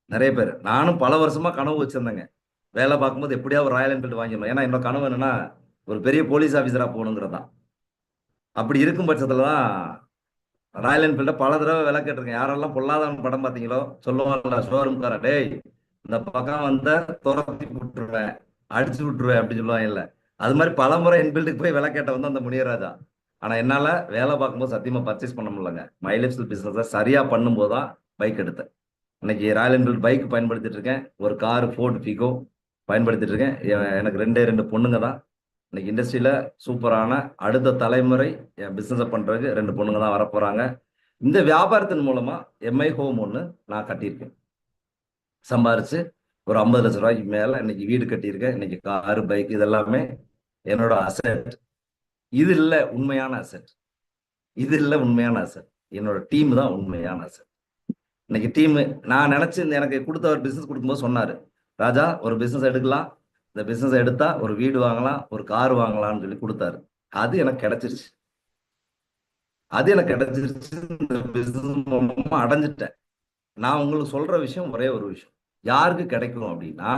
நிறைய பேர், நானும் பல வருஷமா கனவு வச்சிருந்தேங்க. வேலை பார்க்கும்போது எப்படியாவது ஒரு ராயல் என்ஃபீல்டு வாங்கிடணும். ஏன்னா என்னோட கனவு என்னன்னா ஒரு பெரிய போலீஸ் ஆஃபீஸரா போகணுங்கிறது தான். அப்படி இருக்கும் பட்சத்துல தான் ராயல் என்ஃபீல்ட பல தடவை விலை கேட்டிருக்கேன். யாரெல்லாம் பொல்லாதவன் படம் பார்த்தீங்களோ சொல்லுவாங்கல்ல, ஷோரூம்கார, டேய் இந்த பக்கம் வந்த துரத்தி விட்டுருவேன், அடிச்சு விட்டுருவேன் அப்படின்னு சொல்லுவாங்க இல்ல. அது மாதிரி பல முறை என்ஃபீல்டுக்கு போய் விலை கேட்ட வந்து அந்த முனியராஜா. ஆனா என்னால வேலை பார்க்கும்போது சத்தியமா பர்ச்சேஸ் பண்ண முடியலங்க. மைலேஜ் பிசினஸ் சரியா பண்ணும்போது தான் பைக் எடுத்தேன். இன்னைக்கு ராயல் என்ஃபீல்டு பைக் பயன்படுத்திட்டு இருக்கேன். ஒரு கார் ஃபோர்ட் ஃபிகோ பயன்படுத்திட்டு இருக்கேன். எனக்கு 2 பொண்ணுங்க தான். இன்னைக்கு இண்டஸ்ட்ரியில சூப்பரான அடுத்த தலைமுறை என் பிசினஸ் பண்றதுக்கு 2 பொண்ணுங்க தான் வரப்போறாங்க. இந்த வியாபாரத்தின் மூலமா எம்ஐ ஹோம் ஒன்று நான் கட்டியிருக்கேன். சம்பாரிச்சு ஒரு 50 லட்சம் ரூபாய்க்கு மேல இன்னைக்கு வீடு கட்டியிருக்கேன். இன்னைக்கு காரு, பைக் இதெல்லாமே என்னோட அசெட். இது இல்ல உண்மையான அசெட். இது இல்ல உண்மையான அசெட். என்னோட டீம் தான் உண்மையான அசெட். இன்னைக்கு டீம் நான் நினைச்சு எனக்கு கொடுத்த ஒரு பிசினஸ் கொடுக்கும்போது சொன்னாரு, ராஜா ஒரு பிசினஸ் எடுக்கலாம், இந்த பிசினஸ் எடுத்தா ஒரு வீடு வாங்கலாம், ஒரு கார் வாங்கலாம்னு சொல்லி கொடுத்தாரு. அது எனக்கு கிடைச்சிருச்சு. அது எனக்கு கிடைச்சிருச்சு. இந்த பிசினஸ் மூலமா அடைஞ்சிட்டேன். நான் உங்களுக்கு சொல்ற விஷயம் ஒரே ஒரு விஷயம், யாருக்கு கிடைக்கும் அப்படின்னா,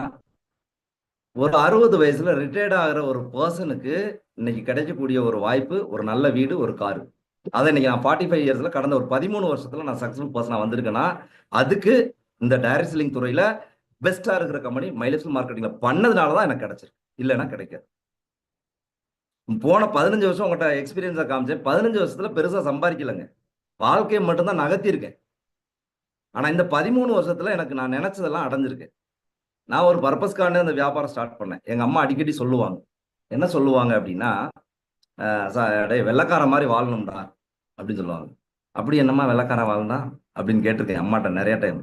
ஒரு 60 வயசுல ரிட்டையர்ட் ஆகிற ஒரு பர்சனுக்கு இன்னைக்கு கிடைக்கக்கூடிய ஒரு வாய்ப்பு, ஒரு நல்ல வீடு, ஒரு காரு. அதை இன்னைக்கு நான் 45 இயர்ஸ்ல கடந்த ஒரு 13 வருஷத்துல நான் சக்சஸ்ஃபுல் பர்சனா வந்திருக்கேன்னா அதுக்கு இந்த டைரக்ட் செல்லிங் துறையில பெஸ்டா இருக்கிற கம்பெனி மைலேஜ் மார்க்கெட்டிங்ல பண்ணதுனாலதான் எனக்கு கிடைச்சிருக்கு. இல்லைன்னா கிடைக்காது. போன 15 வருஷம் உங்கள்கிட்ட எக்ஸ்பீரியன்ஸா காமிச்சேன். 15 வருஷத்துல பெருசா சம்பாதிக்கலங்க, வாழ்க்கையை மட்டும்தான் நகர்த்தியிருக்கேன். ஆனா இந்த 13 வருஷத்துல எனக்கு நான் நினைச்சதெல்லாம் அடைஞ்சிருக்கேன். நான் ஒரு பர்பஸ்க்கான அந்த வியாபாரம் ஸ்டார்ட் பண்ணேன். எங்க அம்மா அடிக்கடி சொல்லுவாங்க, என்ன சொல்லுவாங்க அப்படின்னா, டேய் வெள்ளக்கார மாதிரி வாழணும்டா அப்படின்னு சொல்லுவாங்க. அப்படி என்னம்மா வெள்ளக்காரன் வாழணும் அப்படின்னு கேட்டிருக்கேன் அம்மாட்ட நிறைய டைம்.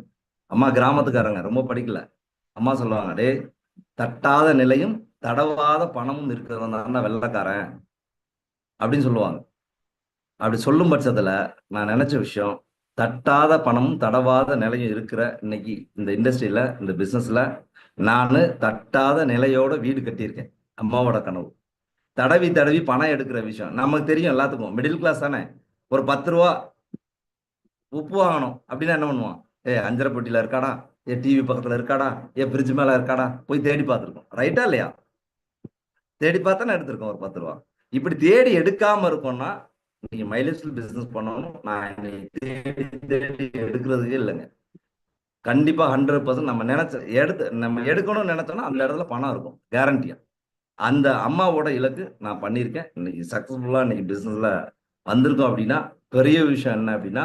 அம்மா கிராமத்துக்காரங்க, ரொம்ப படிக்கல. அம்மா சொல்லுவாங்க, டேய், தட்டாத நிலையும் தடவாத பணமும் இருக்கிறவன் தான் வெள்ளைக்காரன் அப்படின்னு சொல்லுவாங்க. அப்படி சொல்லும் பட்சத்துல நான் நினைச்ச விஷயம், தட்டாத பணமும் தடவாத நிலையும் இருக்கிற இன்னைக்கு இந்த இண்டஸ்ட்ரியில, இந்த பிசினஸ்ல நான் தட்டாத நிலையோட வீடு கட்டியிருக்கேன். அம்மாவோட கனவு. தடவி தடவி பணம் எடுக்கிற விஷயம் நமக்கு தெரியும் எல்லாத்துக்கும். மிடில் கிளாஸ் தானே. ஒரு 10 ரூபா உப்பு வாங்கணும் அப்படின்னா என்ன பண்ணுவான்? அஞ்சரை பெட்டியில இருக்காடா, டிவி பக்கத்துல இருக்காடா, ஃப்ரிட்ஜ் மேல இருக்காடா, போய் தேடி பார்த்துருக்கோம். ரைட்டா இல்லையா? தேடி பார்த்தா நான் எடுத்திருக்கேன் ஒரு 10 ரூபா. இப்படி தேடி எடுக்காம இருக்கோம்னா நீங்க மைலேஜ் பிசினஸ் பண்ணணும். நான் தேடி தேடி எடுக்கிறதுக்கே இல்லைங்க. கண்டிப்பா 100% நம்ம நம்ம எடுக்கணும்னு நினைச்சோம்னா அந்த இடத்துல பணம் இருக்கும், கேரண்டியா. அந்த அம்மாவோட இலக்கு நான் பண்ணியிருக்கேன். இன்னைக்கு சக்சஸ்ஃபுல்லா இன்னைக்கு பிசினஸ்ல வந்திருக்கோம் அப்படின்னா பெரிய விஷயம் என்ன அப்படின்னா,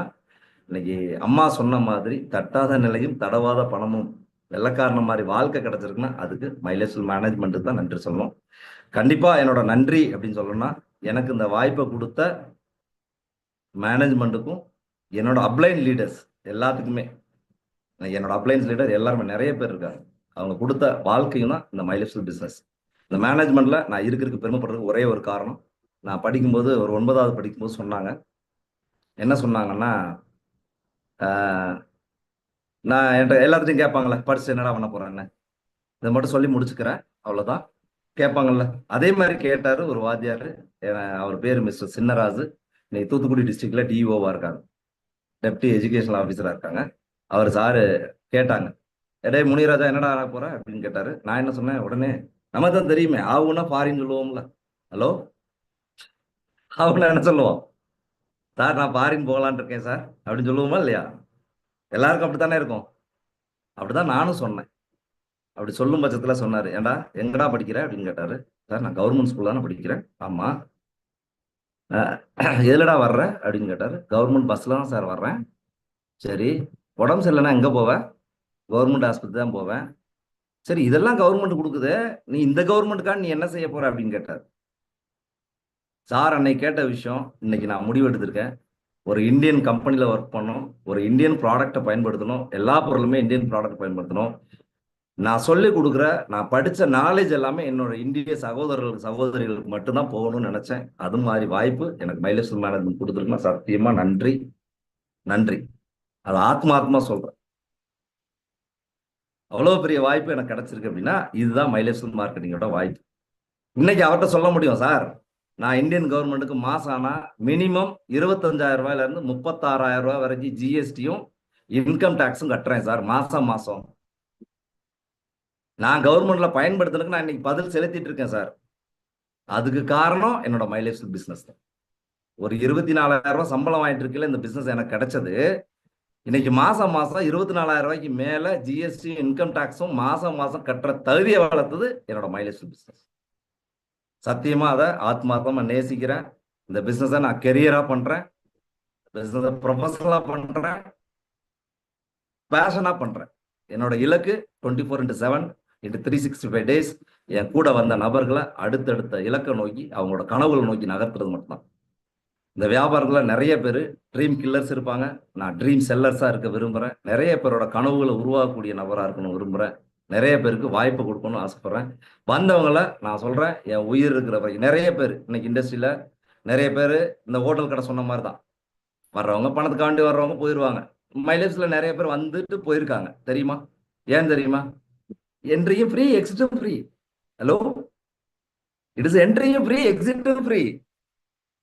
இன்னைக்கு அம்மா சொன்ன மாதிரி தட்டாத நிலையும் தடவாத பணமும் வெள்ளக்காரன மாதிரி வாழ்க்கை கிடைச்சிருக்குன்னா அதுக்கு மைலேஜ் மேனேஜ்மெண்ட்டுக்கு தான் நன்றி சொல்லணும். கண்டிப்பா என்னோட நன்றி அப்படின்னு சொல்லணும்னா, எனக்கு இந்த வாய்ப்பை கொடுத்த மேனேஜ்மெண்ட்டுக்கும், என்னோட அப்ளைன் லீடர்ஸ் எல்லாத்துக்குமே. என்னோட அப்ளைன்ஸ் லீடர் எல்லாருமே நிறைய பேர் இருக்காங்க. அவங்க கொடுத்த வாழ்க்கையும் தான் இந்த மைலேஜ் பிசினஸ். இந்த மேனேஜ்மெண்ட்ல நான் இருக்கிறதுக்கு பெருமைப்படுறதுக்கு ஒரே ஒரு காரணம், நான் படிக்கும்போது ஒரு 9வது படிக்கும்போது சொன்னாங்க. என்ன சொன்னாங்கன்னா, நான் என்கிட்ட எல்லாத்தையும் கேட்பாங்களே, படிச்சு என்னடா பண்ண போறேன்னு, இதை மட்டும் சொல்லி முடிச்சுக்கிறேன், அவ்வளவுதான், கேட்பாங்கல்ல. அதே மாதிரி கேட்டாரு ஒரு வாத்தியார். அவர் பேர் மிஸ்டர் சின்னராஜு. இன்னைக்கு தூத்துக்குடி டிஸ்ட்ரிக்ட்ல டிஓவா இருக்காங்க, டெப்டி எஜுகேஷனல் ஆஃபீஸரா இருக்காங்க. அவர் சாரு கேட்டாங்க, எடே முனிராஜா என்னடா ஆக போற அப்படின்னு கேட்டாரு. நான் என்ன சொன்னேன் உடனே, நம்ம தான் தெரியுமே, ஆகுன்னா ஃபாரின் சொல்லுவோம்ல. ஹலோ, ஆகுனா என்ன சொல்லுவோம்? சார் நான் ஃபாரின் போகலான் இருக்கேன் சார் அப்படின்னு சொல்லுவோமா இல்லையா? எல்லாருக்கும் அப்படித்தானே இருக்கும். அப்படிதான் நானும் சொன்னேன். அப்படி சொல்லும் பட்சத்துல சொன்னாரு, ஏண்டா எங்கடா படிக்கிற அப்படின்னு கேட்டாரு. சார் நான் கவர்மெண்ட் ஸ்கூல் தானே படிக்கிறேன். ஆமா. எதுலடா வர்ற அப்படின்னு கேட்டாரு. கவர்மெண்ட் பஸ்ல தான் சார் வர்றேன். சரி, உடம்பு சரியில்லைன்னா எங்க போவேன்? கவர்மெண்ட் ஆஸ்பத்திரி தான் போவேன். சரி, இதெல்லாம் கவர்மெண்ட் கொடுக்குது, நீ இந்த கவர்மெண்ட்டுக்காக நீ என்ன செய்ய போற அப்படின்னு கேட்டார். சார் அன்னைக்கு கேட்ட விஷயம் இன்னைக்கு நான் முடிவு எடுத்திருக்கேன். ஒரு இந்தியன் கம்பெனில ஒர்க் பண்ணணும், ஒரு இந்தியன் ப்ராடக்டை பயன்படுத்தணும், எல்லா பொருளுமே இந்தியன் ப்ராடக்ட் பயன்படுத்தணும். நான் சொல்லி கொடுக்குற, நான் படிச்ச நாலேஜ் எல்லாமே என்னோட இந்திய சகோதரர்களுக்கு சகோதரிகளுக்கு மட்டும்தான் போகணும்னு நினைச்சேன். அது மாதிரி வாய்ப்பு எனக்கு மைலேஜ் மேனேஜ்மெண்ட் கொடுத்துருக்குன்னா சத்தியமா நன்றி, நன்றி. அது ஆத்மாத்மா சொல்றேன். அவ்வளவு பெரிய வாய்ப்பு எனக்கு கிடைச்சிருக்கு அப்படின்னா இதுதான் மைலேஜ் மார்க்கெட்டிங்கோட வாய்ப்பு. இன்னைக்கு அவர்கிட்ட சொல்ல முடியும், சார் நான் இந்தியன் கவர்மெண்ட்டுக்கு மாசம் ஆனா மினிமம் 25,000 ரூபாயில இருந்து 36,000 ரூபாய் வரைக்கும் ஜிஎஸ்டியும் இன்கம் டாக்ஸும் கட்டுறேன் சார் மாசம் மாசம். நான் கவர்மெண்ட்ல பயன்படுத்துறதுக்கு நான் இன்னைக்கு பதில் செலுத்திட்டு இருக்கேன் சார். அதுக்கு காரணம் என்னோட மைலேஜ் பிசினஸ் தான். ஒரு 24,000 ரூபாய் சம்பளம் வாங்கிட்டு இருக்கல இந்த பிசினஸ் எனக்கு கிடைச்சது. இன்னைக்கு மாசம் மாசம் 24,000 ரூபாய்க்கு மேல ஜிஎஸ்டி இன்கம் டாக்ஸும் மாசம் மாசம் கட்டுற தகுதியை வளர்த்தது என்னோட மைலேஜ் பிசினஸ். சத்தியமா அதை ஆத்மார்த்தமா நேசிக்கிறேன். இந்த பிசினஸை நான் கெரியரா பண்றேன், பிசினஸை ப்ரொஃபஷனலா பண்றேன், பேஷனா பண்றேன். என்னோட இலக்கு 24x7 365 டேஸ் என் கூட வந்த நபர்களை அடுத்தடுத்த இலக்கை நோக்கி அவங்களோட கனவுகளை நோக்கி நகர்த்துறது மட்டும்தான். இந்த வியாபாரத்துல நிறைய பேர் ட்ரீம் கில்லர்ஸ் இருப்பாங்க. நான் ட்ரீம் செல்லர்ஸா இருக்க விரும்புறேன். நிறைய பேரோட கனவுகளை உருவாக்கக்கூடிய நபரா இருக்கணும் விரும்புறேன். நிறைய பேருக்கு வாய்ப்பு கொடுக்கணும்னு ஆசைப்படுறேன். வந்தவங்களை நான் சொல்றேன், என் உயிர் இருக்கிற வரைக்கும். நிறைய பேர் இன்னைக்கு இண்டஸ்ட்ரியில நிறைய பேர் இந்த ஹோட்டல் கடை சொன்ன மாதிரி தான். வர்றவங்க பணத்துக்காண்டி வர்றவங்க போயிடுவாங்க. மைலேஜ்ல நிறைய பேர் வந்துட்டு போயிருக்காங்க, தெரியுமா? ஏன் தெரியுமா? என்ட்ரியும் ஃப்ரீ, எக்ஸிட்டும் ஃப்ரீ. ஹலோ, இட் இஸ் என்ட்ரியும் ஃப்ரீ, எக்ஸிட்டும் ஃப்ரீ.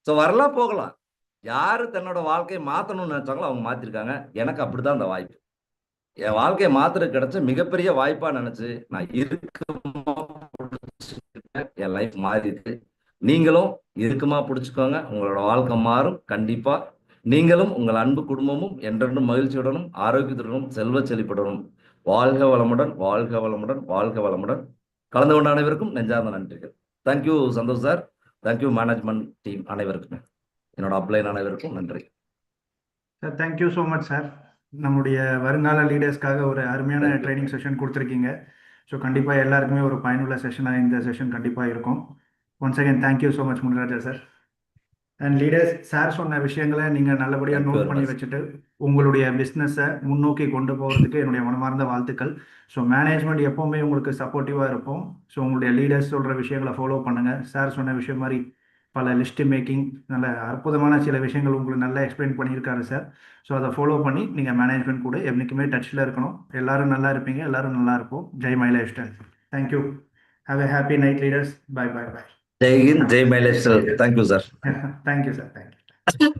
ஸோ வரலாம் போகலாம். யாரு தன்னோட வாழ்க்கையை மாத்தணும்னு நினைச்சாங்களோ அவங்க மாத்திருக்காங்க. எனக்கு அப்படித்தான் அந்த வாய்ப்பு. என் வாழ்க்கையை மாத்துறது கிடைச்ச மிகப்பெரிய வாய்ப்பா நினைச்சு நான் இருக்குமா பிடிச்சிருக்கேன். என் லைஃப் மாறிடுது. நீங்களும் இருக்குமா பிடிச்சுக்கோங்க, உங்களோட வாழ்க்கை மாறும் கண்டிப்பா. நீங்களும் உங்கள் அன்பு குடும்பமும் என்றென்றும் மகிழ்ச்சியுடனும் ஆரோக்கியத்துடனும் செல்வ செழிப்புடனும் வாழ்க வளமுடன், வாழ்க வளமுடன், வாழ்க வளமுடன். கலந்து கொண்ட அனைவருக்கும் நெஞ்சார்ந்த நன்றிகள். Thank you Santhosh sir, thank you management team அனைவருக்குமே, என்னோட அப்ளைன் அனைவருக்கும் நன்றி. Sir thank you so much sir. நம்முடைய வருங்கால லீடர்ஸ்க்காக ஒரு அருமையான தேங்க்யூ. ட்ரைனிங் செஷன் கொடுத்துருக்கீங்க. ஸோ கண்டிப்பாக எல்லாருக்குமே ஒரு பயனுள்ள செஷனாக இந்த செஷன் கண்டிப்பாக இருக்கும். Once again thank you so much Muniraja sir. And leaders, sir சொன்ன விஷயங்களை நீங்கள் நல்லபடியாக தேங்க்யூ நோட் வெரி பண்ணி மச். வச்சுட்டு உங்களுடைய பிஸ்னஸை முன்னோக்கி கொண்டு போகிறதுக்கு என்னுடைய மனமார்ந்த வாழ்த்துக்கள். ஸோ மேனேஜ்மெண்ட் எப்போவுமே உங்களுக்கு சப்போர்ட்டிவாக இருப்போம். ஸோ உங்களுடைய லீடர்ஸ் சொல்கிற விஷயங்களை ஃபாலோ பண்ணுங்கள். சார் சொன்ன விஷயம் மாதிரி பல லிஸ்ட் மேக்கிங், நல்ல அற்புதமான சில விஷயங்கள் உங்களுக்கு நல்லா எக்ஸ்பிளைன் பண்ணியிருக்காரு சார். ஸோ அதை ஃபாலோ பண்ணி நீங்கள் மேனேஜ்மெண்ட் கூட என்றைக்குமே டச்சில் இருக்கணும். எல்லாரும் நல்லா இருப்பீங்க, எல்லாரும் நல்லா இருப்போம். ஜெய் my lifestyle. Thank you. Have a happy night leaders. Bye bye bye. ஜெய் ஹிந்த், ஜெய் my lifestyle. Thank you sir. Thank you sir. Thank you.